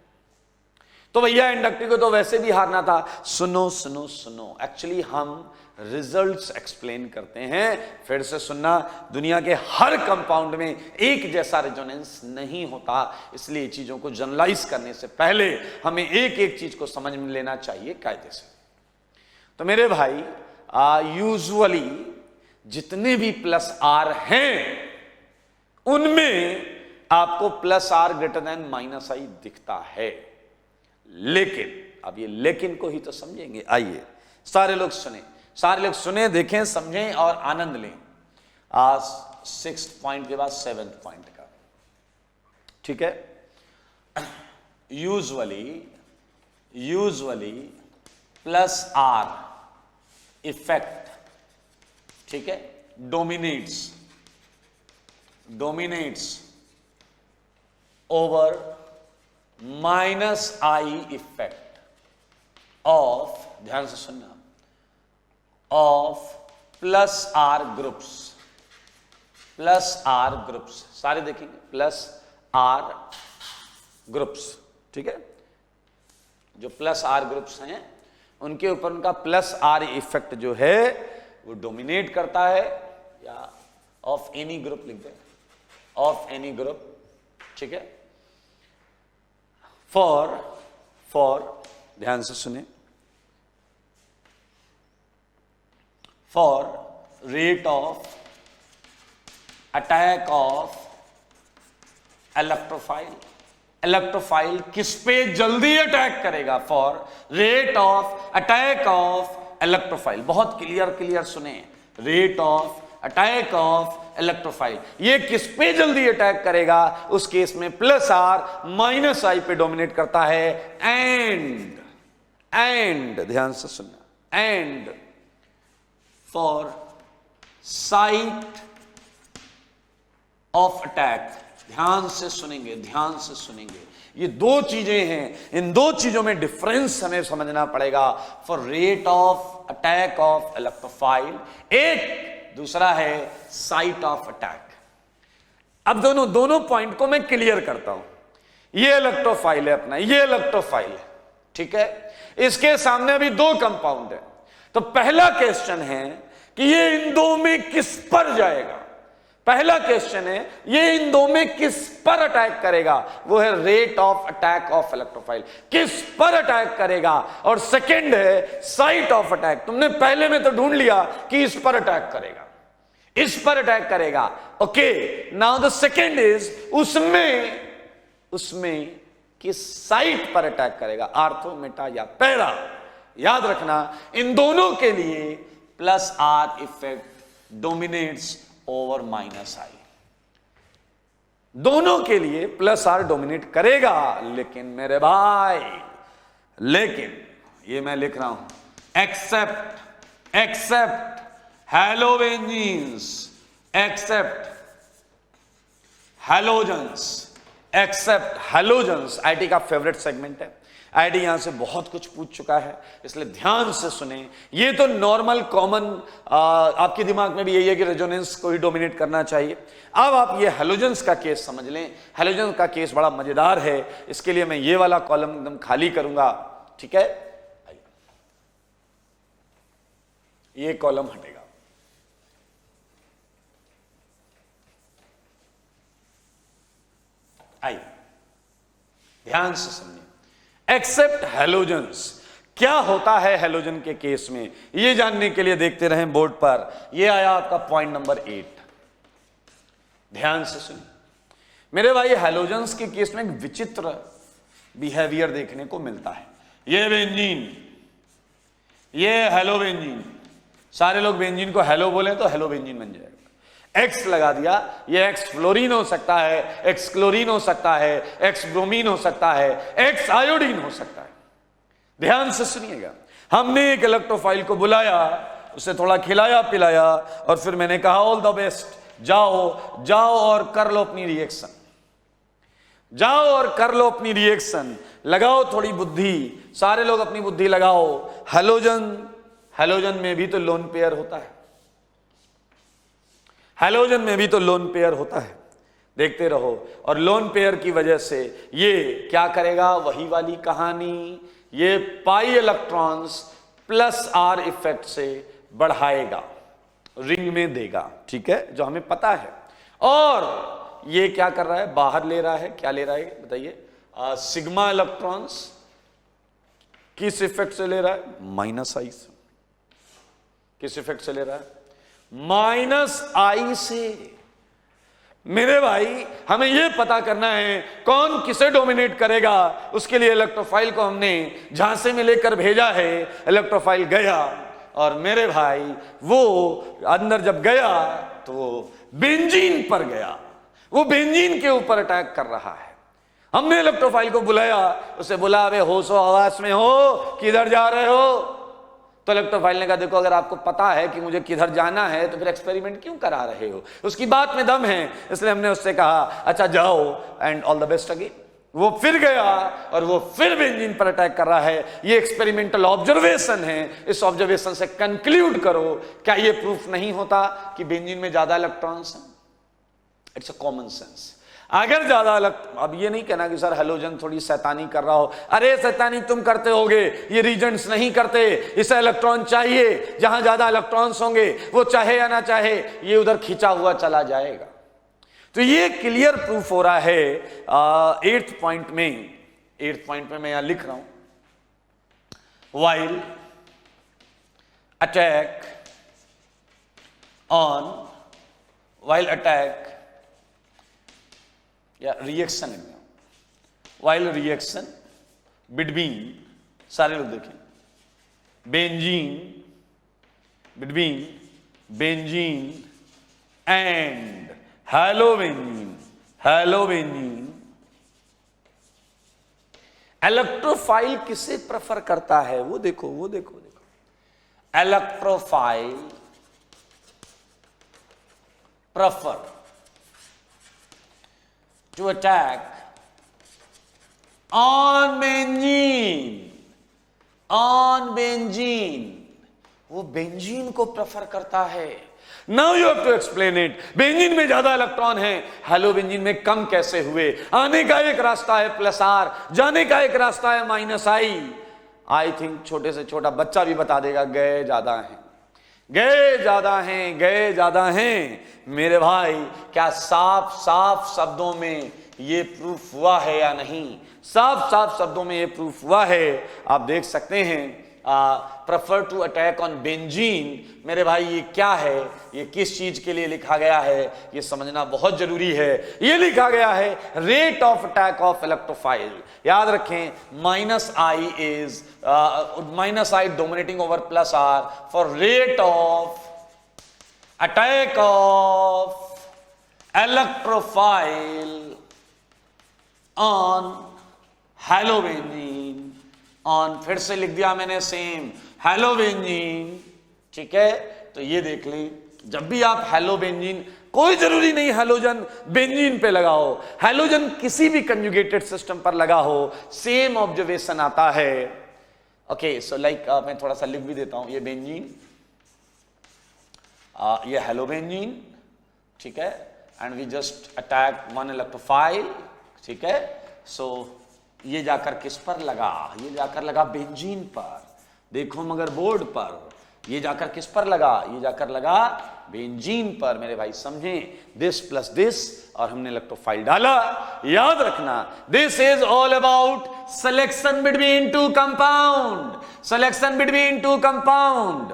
तो भैया इंडक्टिव को तो वैसे भी हारना था। सुनो सुनो सुनो, एक्चुअली हम रिजल्ट्स एक्सप्लेन करते हैं, फिर से सुनना। दुनिया के हर कंपाउंड में एक जैसा रेजोनेंस नहीं होता, इसलिए चीजों को जनरलाइज करने से पहले हमें एक एक चीज को समझ में लेना चाहिए कायदे से। तो मेरे भाई यूजुअली जितने भी प्लस आर हैं उनमें आपको plus R greater than minus I दिखता है, लेकिन अब ये लेकिन को ही तो समझेंगे। आइए सारे लोग सुने, देखें, समझें और आनंद लें। आज 6th पॉइंट के बाद 7th पॉइंट का, ठीक है। यूजुअली प्लस आर इफेक्ट, ठीक है, dominates over minus I effect of, ध्यान से सुनना, ऑफ प्लस आर ग्रुप्स। सारे देखेंगे प्लस आर ग्रुप्स, ठीक है। जो प्लस आर ग्रुप्स हैं उनके ऊपर उनका प्लस आर इफेक्ट जो है वो डोमिनेट करता है, या ऑफ एनी ग्रुप लिख दें, ऑफ एनी ग्रुप, ठीक है। फॉर ध्यान से सुने, for rate of attack of electrophile किस पे जल्दी अटैक करेगा, for rate of attack of electrophile. बहुत क्लियर सुने, rate of attack of electrophile, ये किस पे जल्दी अटैक करेगा, उस केस में प्लस आर माइनस आई पे डोमिनेट करता है। एंड ध्यान से सुनना, and for site of attack, ध्यान से सुनेंगे, ये दो चीजें हैं, इन दो चीजों में डिफरेंस हमें समझना पड़ेगा। For rate of attack of electrophile एक, दूसरा है साइट ऑफ अटैक। अब दोनों पॉइंट को मैं क्लियर करता हूं। ये इलेक्ट्रोफाइल है अपना, ये इलेक्ट्रोफाइल है, ठीक है। इसके सामने अभी दो कंपाउंड है, तो पहला क्वेश्चन है कि ये इन दो में किस पर जाएगा। पहला क्वेश्चन है ये इन दो में किस पर अटैक करेगा, वो है rate of attack of electrophile, किस पर अटैक करेगा। और सेकंड है साइट ऑफ अटैक। तुमने पहले में तो ढूंढ लिया कि इस पर अटैक करेगा, इस पर अटैक करेगा, okay. Now the second is उसमें किस साइट पर अटैक करेगा, आर्थो, मेटा या पैरा। याद रखना इन दोनों के लिए plus R effect dominates over minus I, दोनों के लिए प्लस आर डोमिनेट करेगा। लेकिन मेरे भाई, लेकिन ये मैं लिख रहा हूं, except halogens, except halogens IT का फेवरेट सेगमेंट है। आईटी यहां से बहुत कुछ पूछ चुका है, इसलिए ध्यान से सुने। ये तो नॉर्मल कॉमन आपके दिमाग में भी यही है कि रेजोनेंस को ही डोमिनेट करना चाहिए। अब आप ये हैलोजेंस का केस समझ लें। हैलोजेंस का केस बड़ा मजेदार है, इसके लिए मैं ये वाला कॉलम एकदम खाली करूंगा, ठीक है। ये कॉलम हटेगा। आइए ध्यान से समझिए, एक्सेप्ट हैलोजेंस क्या होता है हैलोजन के केस में, ये जानने के लिए देखते रहें बोर्ड पर। ये आया आपका पॉइंट नंबर 8। ध्यान से सुनिए मेरे भाई, हैलोजेंस के केस में एक विचित्र बिहेवियर देखने को मिलता है। ये बेंजीन, ये हेलो बेंजीन, सारे लोग बेंजीन को हेलो बोले तो हेलो बेंजीन बन जाएगा। एक्स लगा दिया, ये एक्स फ्लोरीन हो सकता है, एक्स क्लोरीन हो सकता है, एक्स ब्रोमीन हो सकता है, एक्स आयोडीन हो सकता है। ध्यान से सुनिएगा, हमने एक इलेक्ट्रोफाइल को बुलाया, उसे थोड़ा खिलाया पिलाया और फिर मैंने कहा ऑल द बेस्ट, जाओ और कर लो अपनी रिएक्शन, जाओ और कर लो अपनी रिएक्शन, लगाओ थोड़ी बुद्धि, सारे लोग अपनी बुद्धि लगाओ। हैलोजन में भी तो लोन पेयर होता है, हैलोजन में भी तो लोन पेयर होता है। देखते रहो। और लोन पेयर की वजह से ये क्या करेगा, वही वाली कहानी, ये pi electrons plus R effect से बढ़ाएगा, रिंग में देगा, ठीक है, जो हमें पता है। और ये क्या कर रहा है, बाहर ले रहा है, क्या ले रहा है बताइए, सिग्मा इलेक्ट्रॉन्स किस इफेक्ट से ले रहा है, माइनस आई से। किस इफेक्ट से ले रहा है, माइनस आई से। मेरे भाई हमें यह पता करना है कौन किसे डोमिनेट करेगा, उसके लिए इलेक्ट्रोफाइल को हमने झांसे में लेकर भेजा है। इलेक्ट्रोफाइल गया और मेरे भाई वो अंदर जब गया तो वो बेंजीन पर गया, वो बेंजीन के ऊपर अटैक कर रहा है। हमने इलेक्ट्रोफाइल को बुलाया, उसे बोला अबे होशो हवास में हो, किधर जा रहे हो? तो इलेक्ट्रोफाइल ने कहा देखो अगर आपको पता है कि मुझे किधर जाना है तो फिर एक्सपेरिमेंट क्यों करा रहे हो? उसकी बात में दम है, इसलिए हमने उससे कहा अच्छा जाओ and all the best again. वो फिर गया और वो फिर बेंजीन पर अटैक कर रहा है। ये एक्सपेरिमेंटल ऑब्जर्वेशन है, इस ऑब्जर्वेशन से कंक्लूड करो, क्या ये प्रूफ नहीं होता कि बेंजीन में ज्यादा इलेक्ट्रॉन्स हैं? It's a common sense. अगर ज्यादा अब ये नहीं कहना कि सर हेलोजन थोड़ी शैतानी कर रहा हो, अरे शैतानी तुम करते होगे, ये रीजेंट्स नहीं करते, इसे इलेक्ट्रॉन चाहिए, जहां ज्यादा इलेक्ट्रॉन्स होंगे वो चाहे या ना चाहे ये उधर खिंचा हुआ चला जाएगा। तो ये क्लियर प्रूफ हो रहा है 8th पॉइंट में मैं यहां लिख रहा हूं, वाइल अटैक या रिएक्शन, वाइल रिएक्शन बिटवीन, सारे लोग देखें, between benzene and halobenzene, electrophile किसे प्रेफर करता है? वो देखो, electrophile prefer to attack on benzene, वो बेंजीन को प्रेफर करता है। Now you have to explain it. Benzene में ज्यादा इलेक्ट्रॉन है, हेलोबेंजीन में कम कैसे हुए? आने का एक रास्ता है प्लस आर, जाने का एक रास्ता है माइनस आई थिंक छोटे से छोटा बच्चा भी बता देगा गए ज्यादा हैं। मेरे भाई क्या साफ शब्दों में ये प्रूफ हुआ है या नहीं? साफ शब्दों में ये प्रूफ हुआ है। आप देख सकते हैं prefer to attack on benzene. मेरे भाई ये क्या है, ये किस चीज के लिए लिखा गया है, ये समझना बहुत जरूरी है। ये लिखा गया है rate of attack of electrophile. याद रखें minus I dominating over plus R for rate of attack of electrophile on halobenzene, on, फिर से लिख दिया मैंने सेम, हैलोबेंजीन, ठीक है। तो ये देख लें, जब भी आप हैलोबेंजीन, कोई जरूरी नहीं हैलोजन बेंजीन पे लगाओ, हैलोजन किसी भी कंजुगेटेड सिस्टम पर लगा हो, सेम ऑब्जर्वेशन आता है। ओके, सो लाइक मैं थोड़ा सा लिख भी देता हूं, ये बेंजीन, ये हैलोबेंजीन, ठीक है, and we just attack one electrophile, ठीक है। सो ये जाकर किस पर लगा? ये जाकर लगा बेंजीन पर। देखो मगर बोर्ड पर, ये जाकर किस पर लगा? ये जाकर लगा बेंजीन पर। मेरे भाई समझें, दिस प्लस दिस, और हमने इलेक्ट्रोफाइल डाला। याद रखना this is all about selection between two compound, selection between two compound.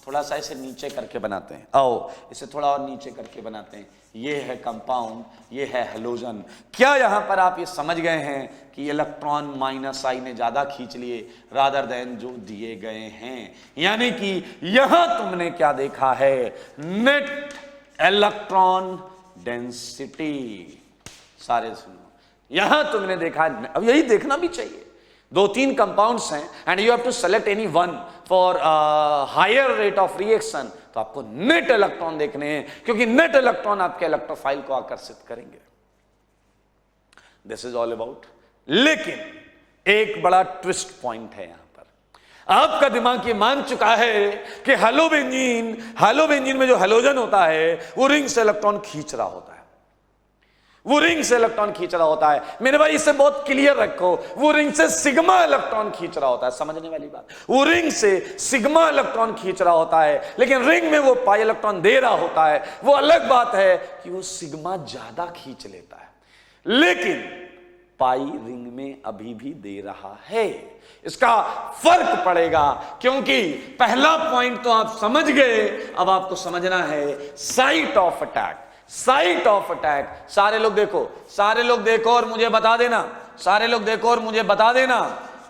थोड़ा सा इसे नीचे करके बनाते हैं, आओ इसे थोड़ा और नीचे करके बनाते हैं। ये है कंपाउंड, ये है हैलोजन। क्या यहां पर आप ये समझ गए हैं कि इलेक्ट्रॉन माइनस आई ने ज्यादा खींच लिए रादर देन जो दिए गए हैं? यानी कि यहां तुमने क्या देखा है? Net electron density. सारे सुनो, यहां तुमने देखा, अब यही देखना भी चाहिए। 2-3 कंपाउंड्स हैं and you have to select any one for higher rate of reaction, तो आपको नेट इलेक्ट्रॉन देखने हैं, क्योंकि नेट इलेक्ट्रॉन आपके इलेक्ट्रोफाइल को आकर्षित करेंगे। This is all about. लेकिन एक बड़ा ट्विस्ट पॉइंट है यहां पर। आपका दिमाग ये मान चुका है कि हैलोबेंजीन में जो हैलोजन होता है वो रिंग से इलेक्ट्रॉन खींच रहा होता है। वो रिंग से इलेक्ट्रॉन खींच रहा होता है। मेरे भाई इसे बहुत क्लियर रखो, वो रिंग से सिग्मा इलेक्ट्रॉन खींच रहा होता है, समझने वाली बात। वो रिंग से सिग्मा इलेक्ट्रॉन खींच रहा होता है, लेकिन रिंग में वो पाई इलेक्ट्रॉन दे रहा होता है। वो अलग बात है कि वो सिग्मा ज्यादा खींच लेता है, लेकिन पाई रिंग में अभी भी दे रहा है। इसका फर्क पड़ेगा, क्योंकि पहला पॉइंट तो आप समझ गए, अब आपको समझना है site of attack. Site of attack, सारे लोग देखो, सारे लोग देखो और मुझे बता देना, सारे लोग देखो और मुझे बता देना।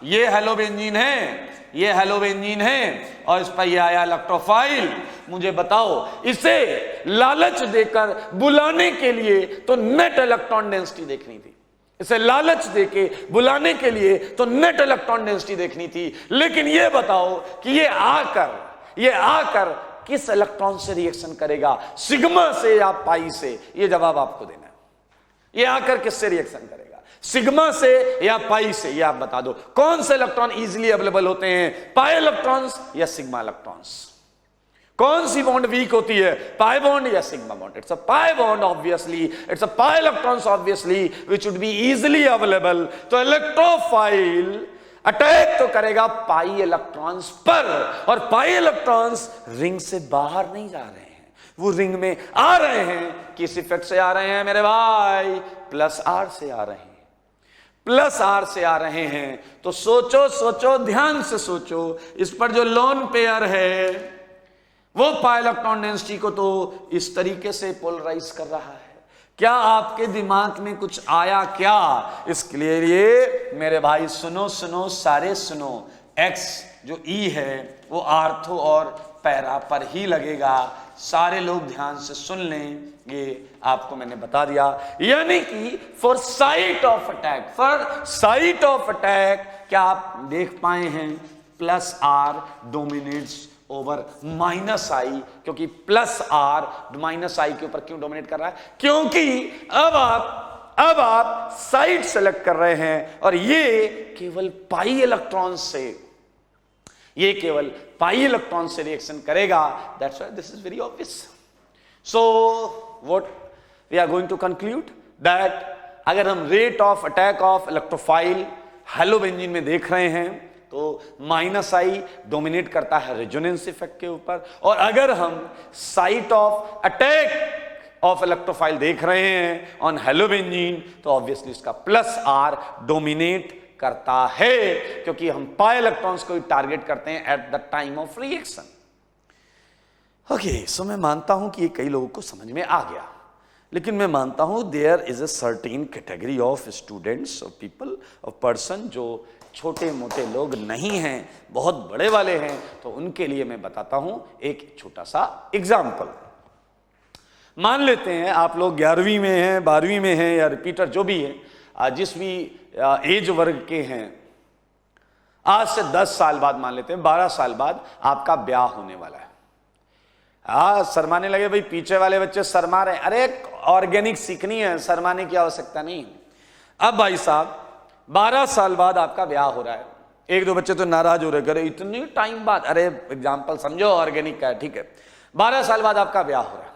ये हेलोबेंजीन है, ये हेलोबेंजीन है, और इस पर ये आया इलेक्ट्रोफाइल। मुझे बताओ, इसे लालच देकर बुलाने के लिए तो नेट इलेक्ट्रॉन डेंसिटी देखनी थी, इसे लालच देके बुलाने के लिए तो नेट इलेक्ट्रॉन डेंसिटी देखनी थी। लेकिन ये बताओ कि ये आकर किस इलेक्ट्रॉन से रिएक्शन करेगा, सिग्मा से या पाई से? ये जवाब आपको देना है। ये आकर किससे रिएक्शन करेगा, सिग्मा से या पाई से? ये आप बता दो। कौन से इलेक्ट्रॉन इजीली अवेलेबल होते हैं, पाई इलेक्ट्रॉन्स या सिग्मा इलेक्ट्रॉन्स? कौन सी बॉन्ड वीक होती है, पाई बॉन्ड या sigma bond? It's a pi bond obviously, it's a pi electrons obviously which would be easily available. तो इलेक्ट्रोफाइल अटैक तो करेगा पाई इलेक्ट्रॉन्स पर, और पाई इलेक्ट्रॉन्स रिंग से बाहर नहीं जा रहे हैं, वो रिंग में आ रहे हैं। किस इफेक्ट से आ रहे हैं मेरे भाई? प्लस आर से आ रहे हैं, प्लस आर से आ रहे हैं। तो सोचो सोचो, ध्यान से सोचो, इस पर जो लोन पेयर है वो पाई इलेक्ट्रॉन डेंसिटी को तो इस तरीके से पोलराइज कर रहा है। क्या आपके दिमाग में कुछ आया क्या? इसके लिए मेरे भाई सुनो सुनो, सारे सुनो। एक्स जो ई है वो आर्थो और पैरा पर ही लगेगा। सारे लोग ध्यान से सुन लें, ये आपको मैंने बता दिया। यानी कि for site of attack, for site of attack क्या आप देख पाए हैं? Plus R dominates over minus I, क्योंकि प्लस आर माइनस आई के ऊपर क्यों डोमिनेट कर रहा है? क्योंकि अब आप साइड सेलेक्ट कर रहे हैं, और ये केवल पाई इलेक्ट्रॉन से, ये केवल पाई इलेक्ट्रॉन से रिएक्शन करेगा। That's why this is very obvious. So what we are going to conclude that अगर हम rate of attack of electrophile halobenzene में देख रहे हैं तो माइनस आई डोमिनेट करता है रेजोनेंस इफेक्ट के ऊपर, और अगर हम site of attack of electrophile देख रहे हैं ऑन हेलोबेंजीन तो ऑब्वियसली इसका प्लस आर डोमिनेट करता है, क्योंकि हम पाई इलेक्ट्रॉन्स को टारगेट करते हैं at the time of reaction. Okay, so मैं मानता हूं कि ये कई लोगों को समझ में आ गया, लेकिन मैं मानता हूं there is a certain category of students और पीपल ऑफ पर्सन जो छोटे मोटे लोग नहीं हैं, बहुत बड़े वाले हैं। तो उनके लिए मैं बताता हूं एक छोटा सा एग्जाम्पल। मान लेते हैं आप लोग 11वीं में हैं, 12वीं में हैं, या रिपीटर जो भी है, जिस भी एज वर्ग के हैं, आज से 10 साल बाद, मान लेते हैं 12 साल बाद आपका ब्याह होने वाला है। शर्माने लगे भाई, पीछे वाले बच्चे शर्मा रहे हैं। अरे ऑर्गेनिक सीखनी है, शर्माने की आवश्यकता नहीं। अब भाई साहब 12 साल बाद आपका ब्याह हो रहा है। एक दो बच्चे तो नाराज हो रहे, करे इतने टाइम बाद, अरे एग्जाम्पल समझो ऑर्गेनिक का है, ठीक है। 12 साल बाद आपका ब्याह हो रहा है।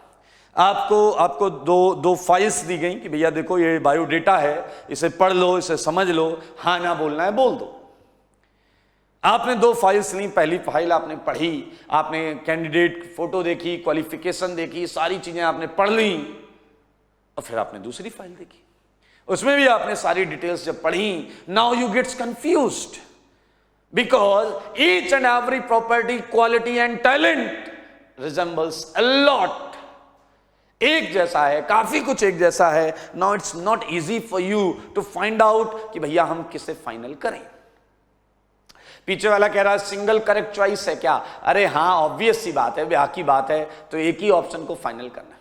आपको दो फाइल्स दी गई कि भैया देखो ये बायोडेटा है, इसे पढ़ लो, इसे समझ लो, हाँ ना बोलना है बोल दो। आपने 2 फाइल्स ली। पहली फाइल आपने पढ़ी, आपने कैंडिडेट फोटो देखी, क्वालिफिकेशन देखी, सारी चीजें आपने पढ़ ली, और फिर आपने दूसरी फाइल देखी, उसमें भी आपने सारी डिटेल्स जब पढ़ी। Now you gets confused because each and every property, quality and talent resembles a lot. एक जैसा है, काफी कुछ एक जैसा है। Now it's not easy for you to find out कि भैया हम किसे फाइनल करें। पीछे वाला कह रहा है सिंगल करेक्ट चॉइस है क्या? अरे हाँ, ऑब्वियस सी बात है, ब्याह की बात है तो एक ही ऑप्शन को फाइनल करना है।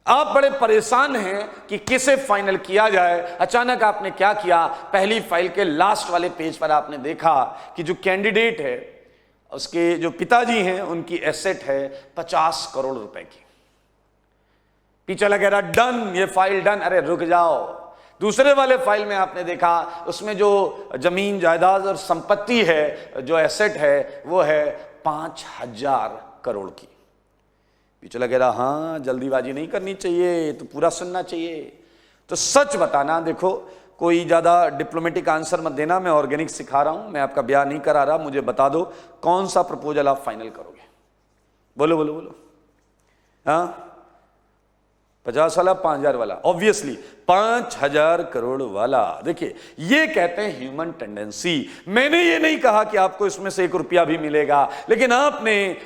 आप बड़े परेशान हैं कि किसे फाइनल किया जाए। अचानक आपने क्या किया, पहली फाइल के लास्ट वाले पेज पर आपने देखा कि जो कैंडिडेट है उसके जो पिताजी हैं उनकी एसेट है 50 करोड़ रुपए की। पीछे लगा रहा डन, ये फाइल डन। अरे रुक जाओ, दूसरे वाले फाइल में आपने देखा उसमें जो जमीन जायदाद और संपत्ति है, जो एसेट है, वो है 5000 करोड़ की। पीछे कह रहा हाँ जल्दीबाजी नहीं करनी चाहिए, तो पूरा सुनना चाहिए। तो सच बताना, देखो कोई ज़्यादा डिप्लोमेटिक आंसर मत देना, मैं ऑर्गेनिक सिखा रहा हूं, मैं आपका ब्याह नहीं करा रहा। मुझे बता दो कौन सा प्रपोजल आप फाइनल करोगे? बोलो बोलो बोलो। हाँ 50 वाला, 5000 वाला? ऑब्वियसली 5000 करोड़ वाला। देखिए ये कहते हैं ह्यूमन टेंडेंसी। मैंने ये नहीं कहा कि आपको इसमें से 1 रुपया भी मिलेगा, लेकिन आपने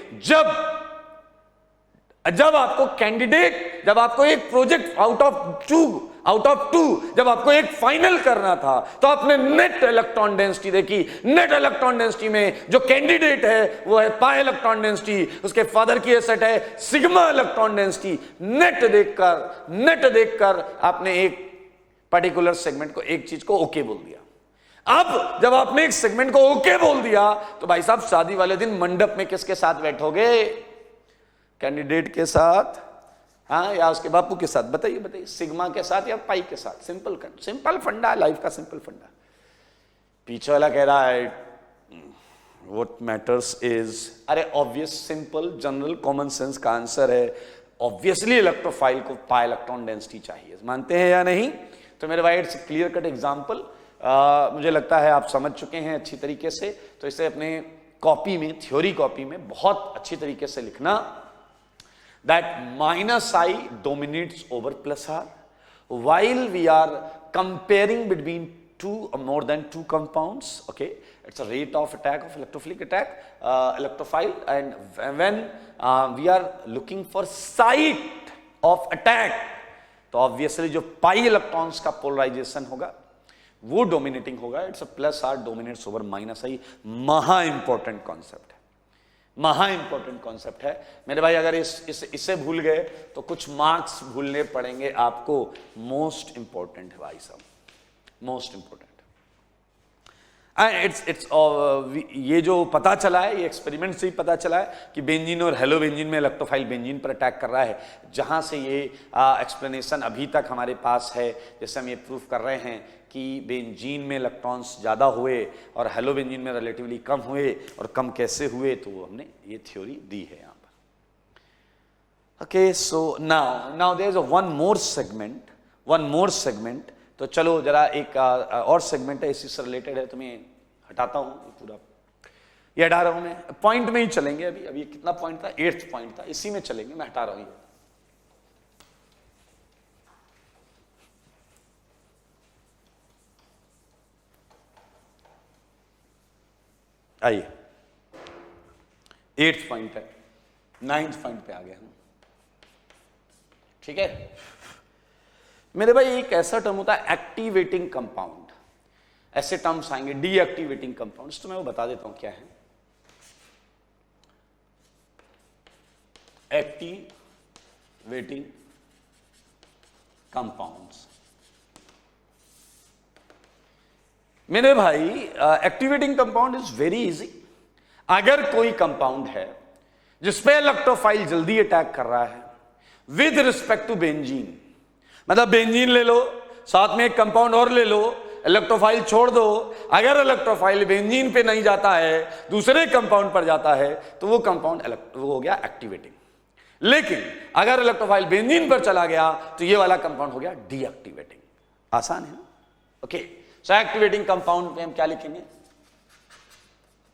जब आपको कैंडिडेट, जब आपको एक प्रोजेक्ट आउट ऑफ टू जब आपको एक फाइनल करना था, तो आपने नेट इलेक्ट्रॉन डेंसिटी देखी। नेट इलेक्ट्रॉन डेंसिटी में जो कैंडिडेट है वो है पाई इलेक्ट्रॉन डेंसिटी, उसके फादर की एसेट है सिग्मा इलेक्ट्रॉन डेंसिटी। नेट देखकर आपने एक पर्टिकुलर सेगमेंट को, एक चीज को ओके बोल दिया। अब जब आपने एक सेगमेंट को ओके बोल दिया, तो भाई साहब शादी वाले दिन मंडप में किसके साथ बैठोगे? कैंडिडेट के साथ, हाँ, या उसके बापू के साथ? बताइए बताइए, सिग्मा के साथ या पाई के साथ? सिंपल फंडा है लाइफ का, सिंपल फंडा। पीछे वाला कह रहा है व्हाट मैटर्स इज, अरे obvious, simple, general, common sense का आंसर है ऑब्वियसली इलेक्ट्रोफाइल को पाई इलेक्ट्रॉन डेंसिटी चाहिए। मानते हैं या नहीं? तो मेरे भाई इट्स क्लियर कट एग्जाम्पल। मुझे लगता है आप समझ चुके हैं अच्छी तरीके से। तो इसे अपने कॉपी में, थ्योरी कॉपी में बहुत अच्छी तरीके से लिखना, that minus I dominates over plus R while we are comparing between two or more than two compounds. Okay, it's a rate of attack of electrophilic attack, electrophile, and when we are looking for site of attack, तो obviously जो pi electrons का polarisation होगा वो dominating होगा। It's a plus R dominates over minus I. महा important concept है, महा important concept है मेरे भाई। अगर इसे भूल गए तो कुछ मार्क्स भूलने पड़ेंगे आपको। मोस्ट इंपॉर्टेंट है भाई साहब, मोस्ट इंपॉर्टेंट। इट्स ये जो पता चला है, ये एक्सपेरिमेंट से ही पता चला है कि बेंजीन और हेलो बेंजीन में इलेक्ट्रोफाइल बेंजीन पर अटैक कर रहा है। जहां से ये एक्सप्लेनेशन अभी तक हमारे पास है, जैसे हम ये प्रूफ कर रहे हैं कि बेंजीन में इलेक्ट्रॉन्स ज़्यादा हुए और हेलो बेंजीन में रिलेटिवली कम हुए, और कम कैसे हुए, तो हमने ये थ्योरी दी है यहाँ पर। Okay, so now there is one more segment. तो चलो जरा एक और सेगमेंट है, इसी से रिलेटेड है, तो मैं हटाता हूँ पूरा, ये हटा रहा हूँ मैं। पॉइंट में ही चलेंगे अभी कितना पॉइंट था? 8th पॉइंट था, इसी में चलेंगे, मैं हटा रहा हूँ। आइए 8th पॉइंट है, 9th पॉइंट पे आ गए हम। ठीक है मेरे भाई, एक ऐसा टर्म होता है एक्टिवेटिंग कंपाउंड। ऐसे टर्म्स आएंगे डीएक्टिवेटिंग कंपाउंड्स, तो मैं वो बता देता हूं क्या है। एक्टिवेटिंग कंपाउंड्स मेरे भाई, activating compound is very easy. अगर कोई कंपाउंड है जिसपे इलेक्ट्रोफाइल जल्दी अटैक कर रहा है विद रिस्पेक्ट टू बेंजीन, मतलब बेंजीन ले लो, साथ में एक कंपाउंड और ले लो, इलेक्ट्रोफाइल छोड़ दो। अगर इलेक्ट्रोफाइल बेंजीन पे नहीं जाता है, दूसरे कंपाउंड पर जाता है, तो वो कंपाउंड वो हो गया एक्टिवेटिंग। लेकिन अगर इलेक्ट्रोफाइल बेंजीन पर चला गया, तो ये वाला कंपाउंड हो गया डीएक्टिवेटिंग। आसान है ना? ओके, सो एक्टिवेटिंग कंपाउंड पे हम क्या लिखेंगे?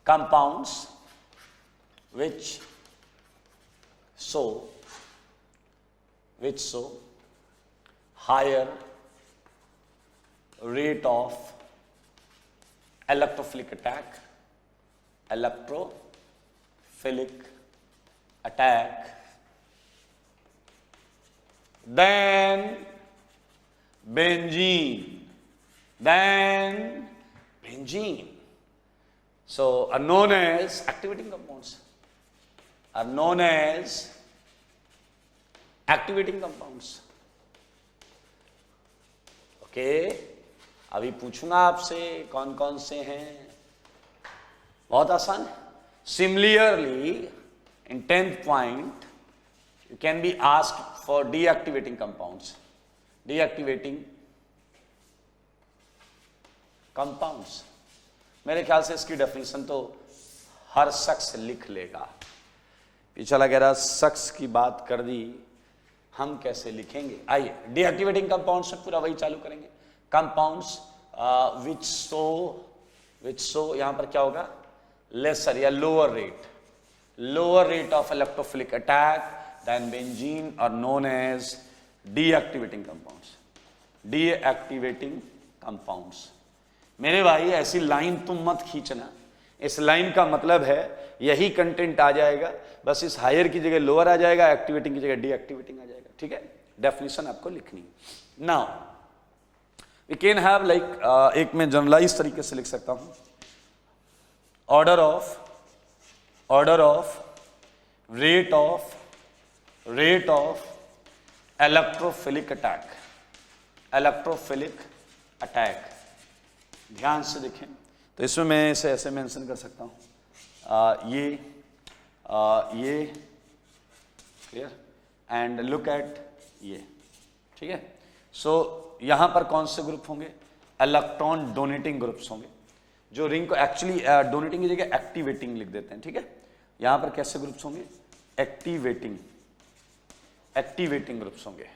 Compounds which show higher rate of electrophilic attack than benzene. So are known as activating compounds, are known as activating compounds. Okay, अभी पूछूंगा आपसे कौन कौन से हैं, बहुत आसान है। Similarly in 10th point you can be asked for deactivating compounds. Deactivating compounds, मेरे ख्याल से इसकी डेफिनेशन तो हर शख्स लिख लेगा। पिछला कह रहा शख्स की बात कर दी, हम कैसे लिखेंगे। आइए डीएक्टिवेटिंग कंपाउंड्स में पूरा वही चालू करेंगे। कंपाउंड्स विच शो यहां पर क्या होगा, लेसर या lower rate of electrophilic attack than benzene are known as deactivating compounds. Deactivating compounds मेरे भाई ऐसी लाइन तुम मत खींचना, इस लाइन का मतलब है यही कंटेंट आ जाएगा, बस इस हायर की जगह लोअर आ जाएगा, एक्टिवेटिंग की जगह डीएक्टिवेटिंग आ जाएगा। ठीक है, डेफिनेशन आपको लिखनी है। Now we can have like एक मैं जनरलाइज तरीके से लिख सकता हूं, order of rate of electrophilic attack. ध्यान से देखें तो इसमें मैं इसे ऐसे मेंशन कर सकता हूं, ये क्लियर एंड लुक एट ये। ठीक है, सो यहां पर कौन से ग्रुप होंगे, इलेक्ट्रॉन डोनेटिंग ग्रुप्स होंगे, जो रिंग को एक्चुअली डोनेटिंग की जगह एक्टिवेटिंग लिख देते हैं। ठीक है, यहां पर कैसे ग्रुप्स होंगे, एक्टिवेटिंग ग्रुप्स होंगे।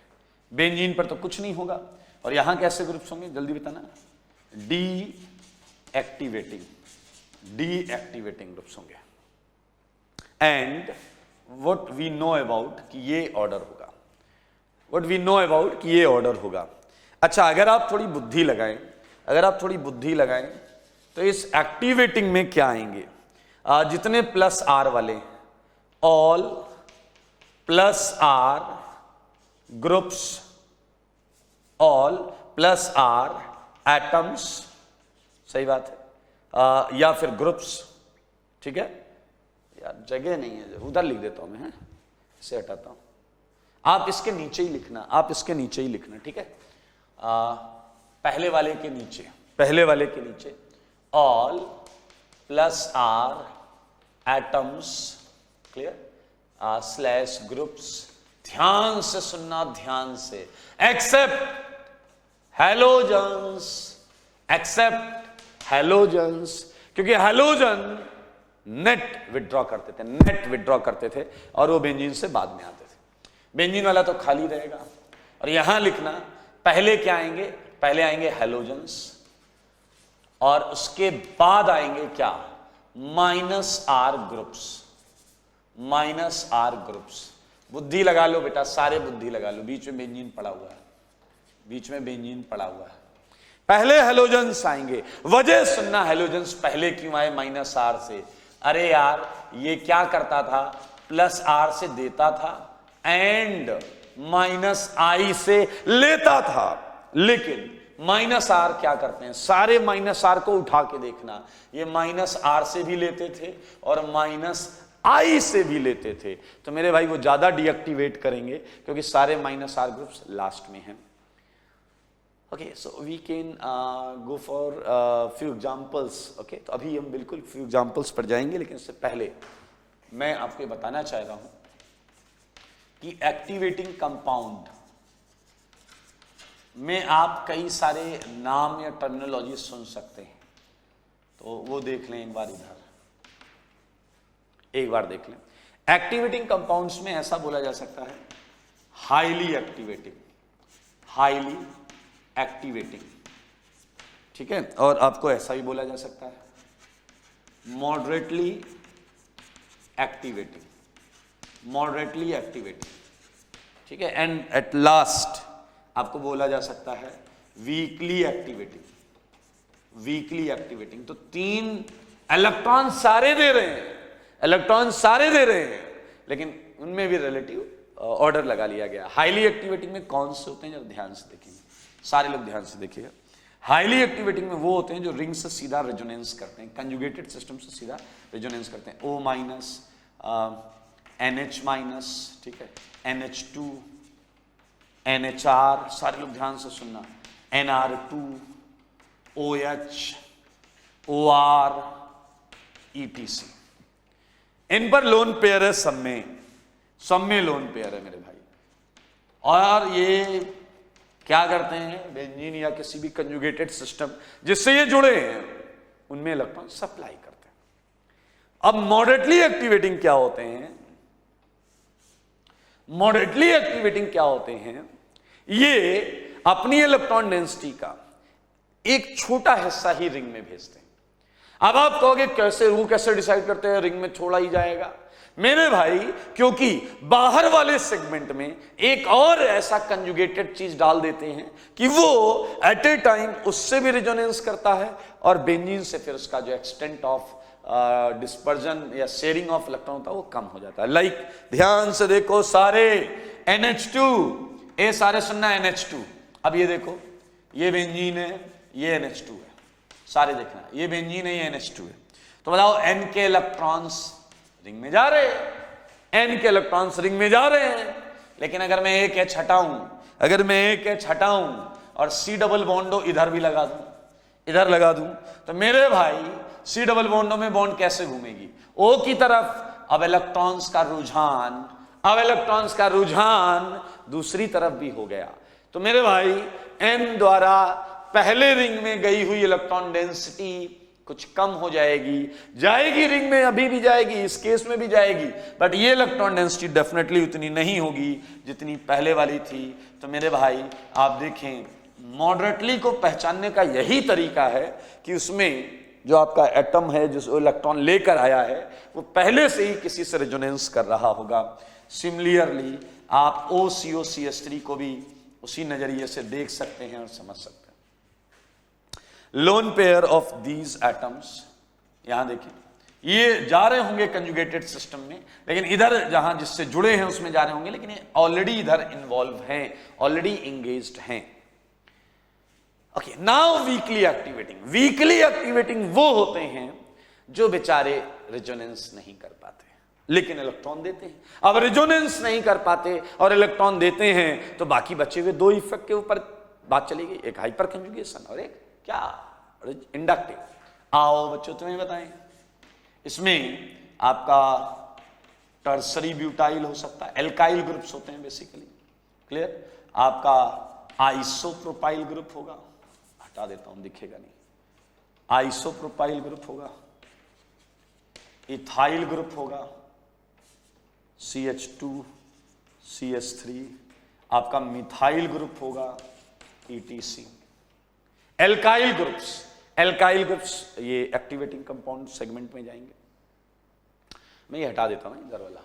बेंजीन पर तो कुछ नहीं होगा। और यहां कैसे ग्रुप्स होंगे, जल्दी बताना, डीएक्टिवेटिंग ग्रुप्स होंगे। And what we know about कि ये ऑर्डर होगा, अच्छा अगर आप थोड़ी बुद्धि लगाएं तो इस एक्टिवेटिंग में क्या आएंगे, जितने प्लस आर वाले, all plus R groups, all plus R atoms, सही बात है, या फिर ग्रुप्स। ठीक है यार, जगह नहीं है, उधर लिख देता हूं मैं, इसे हटाता हूं, आप इसके नीचे ही लिखना। ठीक है, पहले वाले के नीचे all plus R atoms, clear, slash groups. ध्यान से सुनना, ध्यान से, एक्सेप्ट हैलोजन्स, क्योंकि हैलोजन नेट विड्रॉ करते थे और वो बेंजीन से बाद में आते थे। बेंजीन वाला तो खाली रहेगा। और यहां लिखना, पहले क्या आएंगे, पहले आएंगे हैलोजन्स और उसके बाद आएंगे क्या, माइनस आर ग्रुप्स। बुद्धि लगा लो बेटा, सारे बुद्धि लगा लो, बीच में बेंजीन पड़ा हुआ है। पहले हैलोजन्स आएंगे, वजह सुनना, हैलोजन्स पहले क्यों आए माइनस आर से। अरे यार ये क्या करता था, प्लस आर से देता था एंड माइनस आई से लेता था, लेकिन माइनस आर क्या करते हैं, सारे माइनस आर को उठा के देखना, ये माइनस आर से भी लेते थे और माइनस आई से भी लेते थे। तो मेरे भाई वो ज्यादा डीएक्टिवेट करेंगे क्योंकि सारे माइनस आर ग्रुप्स लास्ट में हैं। Okay, so we can go for few examples. Okay, तो अभी हम बिल्कुल फ्यू एग्जांपल्स पर जाएंगे, लेकिन उससे पहले मैं आपको बताना चाह रहा हूं कि एक्टिवेटिंग कंपाउंड में आप कई सारे नाम या टर्मिनोलॉजी सुन सकते हैं, तो वो देख लें एक बार देख लें। एक्टिवेटिंग कंपाउंड्स में ऐसा बोला जा सकता है, हाईली एक्टिवेटिंग, ठीक है, और आपको ऐसा भी बोला जा सकता है, मॉडरेटली एक्टिवेटिंग, ठीक है, एंड एट लास्ट आपको बोला जा सकता है वीकली एक्टिवेटिंग। तो तीन इलेक्ट्रॉन सारे दे रहे हैं, लेकिन उनमें भी रिलेटिव ऑर्डर लगा लिया गया। हाईली एक्टिवेटिंग में कौन से होते हैं, जरा ध्यान से देखेंगे, सारे लोग ध्यान से देखिएगा। हाईली एक्टिवेटिंग में वो होते हैं जो रिंग से सीधा रेजोनेंस करते हैं, कंजुगेटेड सिस्टम से सीधा रेजोनेंस करते हैं। O माइनस, NH माइनस, ठीक है, NH2, NHR, सारे लोग ध्यान से सुनना, NR2, OH, OR, ETC। इन पर लोन पेयर है, सब में लोन पेयर है मेरे भाई। और ये क्या करते हैं, बेंजीन या किसी भी कंजुगेटेड सिस्टम जिससे ये जुड़े हैं उनमें इलेक्ट्रॉन सप्लाई करते हैं। अब मॉडरेटली एक्टिवेटिंग क्या होते हैं, मॉडरेटली एक्टिवेटिंग क्या होते हैं, ये अपनी इलेक्ट्रॉन डेंसिटी का एक छोटा हिस्सा ही रिंग में भेजते हैं। अब आप कहोगे कैसे, वो कैसे डिसाइड करते हैं रिंग में छोड़ा ही जाएगा? मेरे भाई, क्योंकि बाहर वाले सेगमेंट में एक और ऐसा कंजुगेटेड चीज डाल देते हैं कि वो एट ए टाइम उससे भी रिजोनेंस करता है और बेंजीन से फिर उसका जो एक्सटेंट ऑफ डिस्पर्जन या शेयरिंग ऑफ इलेक्ट्रॉन होता है वो कम हो जाता है। लाइक ध्यान से देखो सारे NH2, ये सारे सुनना NH2। अब ये देखो, ये बेंजीन है, ये NH2 है, सारे देखना, ये बेंजीन है, ये NH2 है। तो बताओ N के इलेक्ट्रॉन्स रिंग में जा रहे हैं, N के इलेक्ट्रॉन्स रिंग में जा रहे हैं। लेकिन अगर मैं एक H हटाऊं, अगर मैं एक H हटाऊं और C डबल बॉन्डो इधर भी लगा दूं, इधर लगा दूं, तो मेरे भाई C डबल बॉन्डो में बॉन्ड कैसे घूमेगी? O की तरफ। अब इलेक्ट्रॉन्स का रुझान, अब इलेक्ट्रॉन्स का रुझान दूसरी तरफ भी हो गया। तो मेरे भाई N द्वारा पहले रिंग में गई हुई इलेक्ट्रॉन डेंसिटी कुछ कम हो जाएगी, जाएगी रिंग में, अभी भी जाएगी, इस केस में भी जाएगी, बट ये इलेक्ट्रॉन डेंसिटी डेफिनेटली उतनी नहीं होगी जितनी पहले वाली थी। तो मेरे भाई आप देखें, मॉडरेटली को पहचानने का यही तरीका है कि उसमें जो आपका एटम है, जो इलेक्ट्रॉन लेकर आया है, वो पहले से ही किसी से रेजोनेंस कर रहा होगा। सिमिलरली आप OCO-CH3 को भी उसी नजरिए से देख सकते हैं और समझ सकते हैं। Lone pair of these atoms, यहां देखिए, ये जा रहे होंगे कंजुगेटेड सिस्टम में, लेकिन इधर जहां जिससे जुड़े हैं उसमें जा रहे होंगे, लेकिन ये ऑलरेडी इधर इन्वॉल्व हैं, ऑलरेडी इंगेज्ड हैं। Okay, now weekly activating. Weekly activating वो होते हैं जो बेचारे रेजोनेंस नहीं कर पाते लेकिन इलेक्ट्रॉन देते हैं। अब रेजोनेंस नहीं कर पाते और इलेक्ट्रॉन देते हैं, तो बाकी बचे हुए दो इफेक्ट के ऊपर बात चली गई, एक हाइपर कंजुगेशन और एक क्या, इंडक्टिव। आओ बच्चों तुम्हें बताएं, इसमें आपका टर्सरी ब्यूटाइल हो सकता है, एल्काइल ग्रुप्स होते हैं बेसिकली, क्लियर। आपका आइसोप्रोपाइल ग्रुप होगा, हटा देता हूं दिखेगा नहीं, आइसोप्रोपाइल ग्रुप होगा, इथाइल ग्रुप होगा, CH2 CH3, आपका मिथाइल ग्रुप होगा, ETC। Alkyl groups, alkyl groups ये एक्टिवेटिंग कंपाउंड सेगमेंट में जाएंगे। मैं ये हटा देता हूं इधर वाला,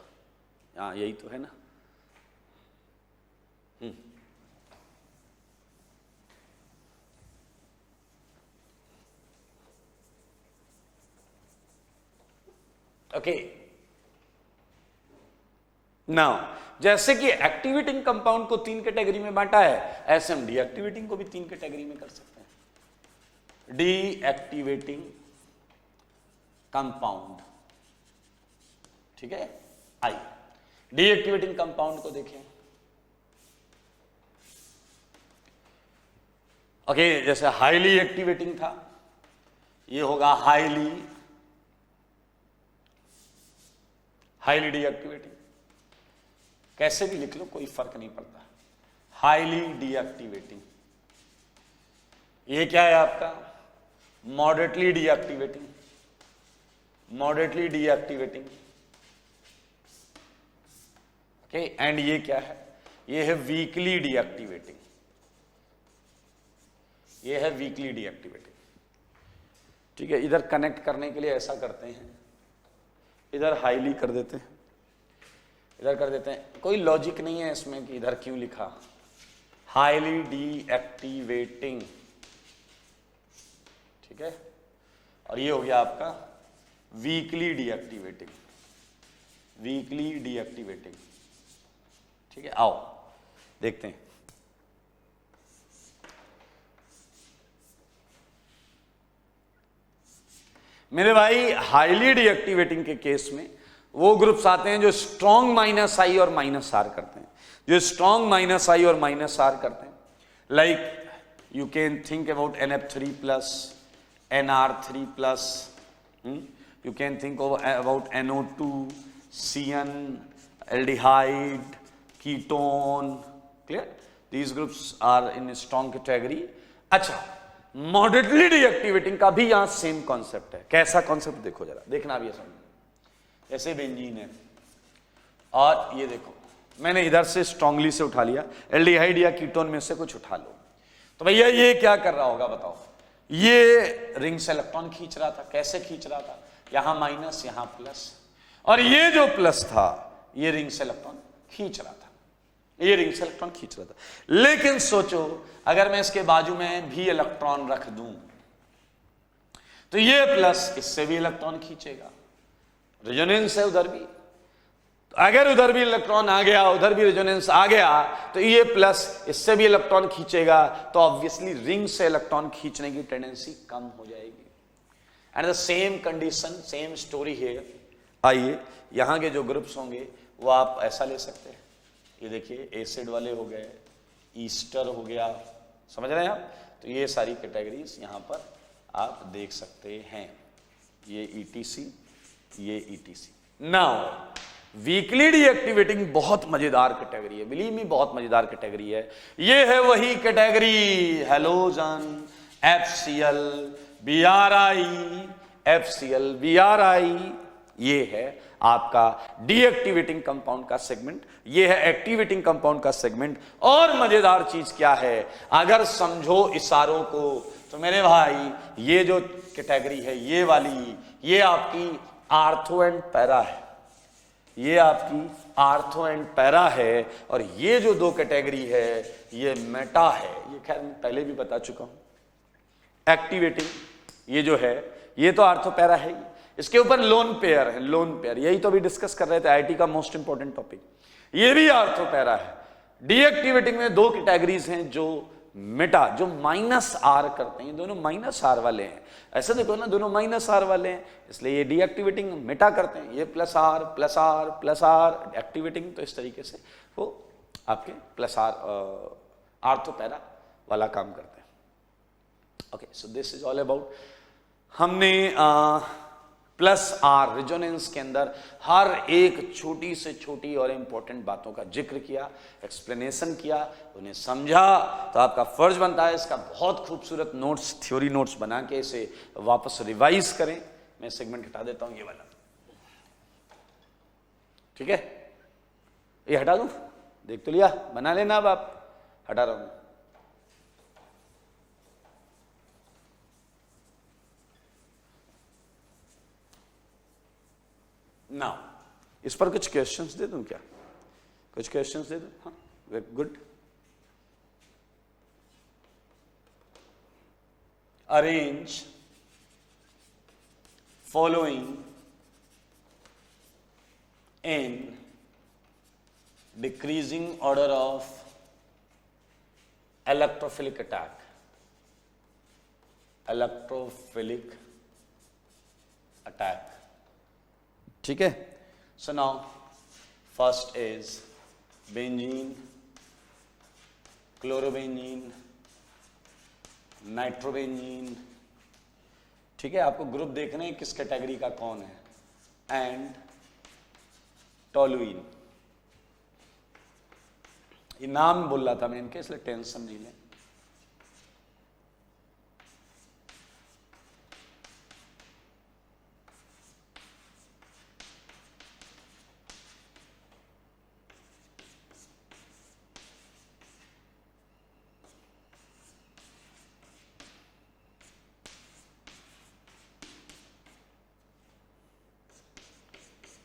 हाँ यही तो है ना। ओके, नाउ जैसे कि एक्टिवेटिंग कंपाउंड को 3 कैटेगरी में बांटा है, ऐसे हम डीएक्टिवेटिंग को भी 3 कैटेगरी में कर सकते हैं। डीएक्टिवेटिंग कंपाउंड, ठीक है। आई डीएक्टिवेटिंग कंपाउंड को देखें। ओके, जैसे हाईली एक्टिवेटिंग था, ये होगा हाईली डीएक्टिवेटिंग, कैसे भी लिख लो कोई फर्क नहीं पड़ता। हाईली डीएक्टिवेटिंग, ये क्या है आपका, moderately deactivating, moderately deactivating, okay. And ये क्या है, ये है वीकली डीएक्टिवेटिंग, ये है वीकली डीएक्टिवेटिंग, ठीक है। इधर कनेक्ट करने के लिए ऐसा करते हैं, इधर हाईली कर देते हैं, इधर कर देते हैं, कोई लॉजिक नहीं है इसमें कि इधर क्यों लिखा, हाईली डीएक्टिवेटिंग, ठीक है। और ये हो गया आपका वीकली डीएक्टिवेटिंग, वीकली डीएक्टिवेटिंग, ठीक है। आओ देखते हैं, मेरे भाई हाईली डीएक्टिवेटिंग के केस में वो ग्रुप्स आते हैं जो स्ट्रॉन्ग -I और -R करते हैं, जो स्ट्रॉन्ग -I और -R करते हैं। Like you can think about NF3+, NR3+, you can think about NO2, CN, aldehyde, ketone, clear? These groups are in a strong category. अच्छा, मॉडरेटली डीएक्टिवेटिंग का भी यहां सेम कॉन्सेप्ट है। कैसा कॉन्सेप्ट देखो जरा, देखना भी है समझ। ऐसे बेंजीन है और ये देखो मैंने इधर से स्ट्रांगली से उठा लिया, एल्डिहाइड या कीटोन में से कुछ उठा लो, तो भैया ये क्या कर रहा होगा बताओ? ये रिंग से इलेक्ट्रॉन खींच रहा था। कैसे खींच रहा था? यहां माइनस यहां प्लस, और ये जो प्लस था ये रिंग से इलेक्ट्रॉन खींच रहा था, ये रिंग से इलेक्ट्रॉन खींच रहा था। लेकिन सोचो अगर मैं इसके बाजू में भी इलेक्ट्रॉन रख दूं तो ये प्लस इससे भी इलेक्ट्रॉन खींचेगा, रेजोनेंस है उधर भी। अगर उधर भी इलेक्ट्रॉन आ गया, उधर भी रेजोनेंस आ गया, तो ये प्लस इससे भी इलेक्ट्रॉन खींचेगा, तो ऑब्वियसली रिंग से इलेक्ट्रॉन खींचने की टेंडेंसी कम हो जाएगी। And the same condition, same story है। आइए यहां के जो ग्रुप्स होंगे वो आप ऐसा ले सकते हैं, ये देखिए एसिड वाले हो गए, ईस्टर हो गया, समझ रहे हैं आप? तो ये सारी कैटेगरीज यहां पर आप देख सकते हैं, ये ETC, ये ETC। नाउ वीकली डीएक्टिवेटिंग बहुत मजेदार कैटेगरी है, बिलीव मी बहुत मजेदार कैटेगरी है। ये है वही category halogen, FCl, BRI, FCl, BRI, ये है आपका डीएक्टिवेटिंग कंपाउंड का सेगमेंट, ये है एक्टिवेटिंग कंपाउंड का सेगमेंट। और मजेदार चीज क्या है, अगर समझो इशारों को, तो मेरे भाई ये जो कैटेगरी है ये वाली, ये आपकी आर्थो एंड पैरा है, ये आपकी आर्थो एंड पैरा है, और ये जो दो कैटेगरी है ये मेटा है। ये खैर मैं पहले भी बता चुका हूं। एक्टिवेटिंग ये जो है ये तो आर्थो पैरा है, इसके ऊपर लोन पेयर है, लोन पेयर, यही तो अभी डिस्कस कर रहे थे, आईटी का मोस्ट इंपॉर्टेंट टॉपिक, ये भी आर्थो पैरा है। डीएक्टिवेटिंग में दो कैटेगरीज हैं जो मेटा, जो -R करते हैं, दोनों -R वाले हैं। ऐसे देखो ना, दोनों -R वाले हैं, इसलिए ये डीएक्टिवेटिंग मेटा करते हैं। ये +R +R +R एक्टिवेटिंग, तो इस तरीके से वो आपके +R आर्थो पैरा वाला काम करते हैं। Okay, so this is all about, हमने +R रेजोनेंस के अंदर हर एक छोटी से छोटी और इंपॉर्टेंट बातों का जिक्र किया, एक्सप्लेनेशन किया, उन्हें समझा। तो आपका फर्ज बनता है इसका बहुत खूबसूरत नोट्स, थ्योरी नोट्स बना के इसे वापस रिवाइज करें। मैं सेगमेंट हटा देता हूं ये वाला, ठीक है, ये हटा दूं, देख तो लिया, बना लेना, अब आप, हटा रहा हूं। नाउ इस पर कुछ क्वेश्चंस दे दूं क्या? कुछ क्वेश्चंस दे दूं? हाँ, very good. Arrange following in decreasing order of electrophilic attack, electrophilic attack, ठीक है। So now first is benzene, chlorobenzene, nitrobenzene, ठीक है। आपको ग्रुप देखने हैं किस कैटेगरी का कौन है, एंड टोलुइन। ये नाम बोल रहा था मैं इनके, इसलिए टेंशन नहीं लें।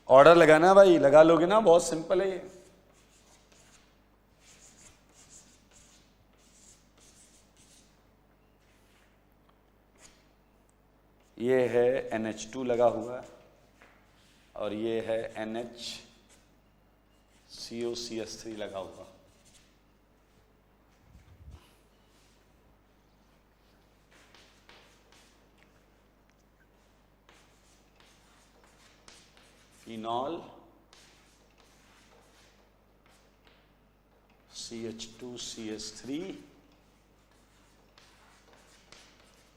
ऑर्डर लगाना भाई, लगा लोगे ना, बहुत सिंपल है ये। ये है NH2 लगा हुआ, और ये है NHCOCH3 लगा हुआ। फिनॉल, CH2CH3,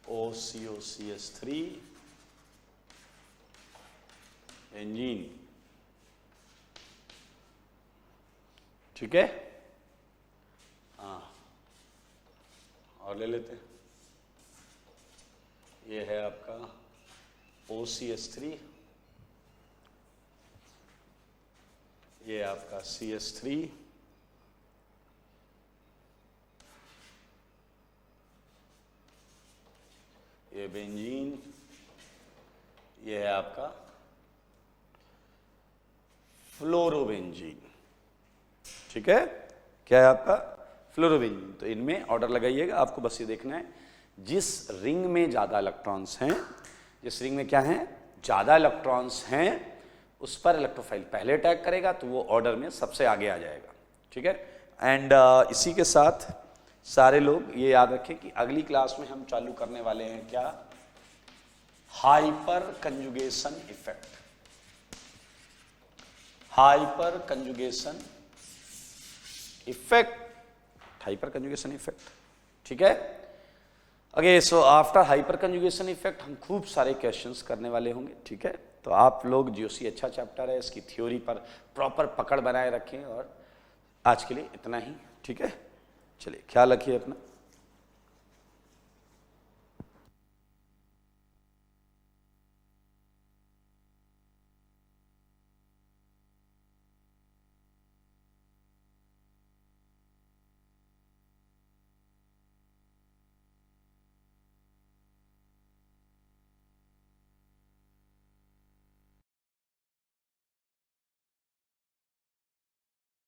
OCOCH3, बेंजीन, ठीक है। हाँ, और ले लेते हैं, ये है आपका OCH3, ये आपका CH3, ये बेंजीन, ये है आपका फ्लोरोबेंजीन। ठीक है, क्या है आपका फ्लोरोबेंजीन। तो इनमें ऑर्डर लगाइएगा, आपको बस ये देखना है जिस रिंग में ज्यादा इलेक्ट्रॉन्स हैं, जिस रिंग में क्या है ज्यादा इलेक्ट्रॉन्स हैं उस पर इलेक्ट्रोफाइल पहले अटैक करेगा तो वो ऑर्डर में सबसे आगे आ जाएगा। ठीक है, एंड इसी के साथ सारे लोग ये याद रखें कि अगली क्लास में हम चालू करने वाले हैं क्या, hyper conjugation effect. Hyper conjugation effect, hyper conjugation effect. ठीक है, okay. So after hyper conjugation effect हम खूब सारे क्वेश्चंस करने वाले होंगे। ठीक है, तो आप लोग जीओसी अच्छा चैप्टर है, इसकी थ्योरी पर प्रॉपर पकड़ बनाए रखें। और आज के लिए इतना ही। ठीक है, चलिए ख्याल रखिए अपना।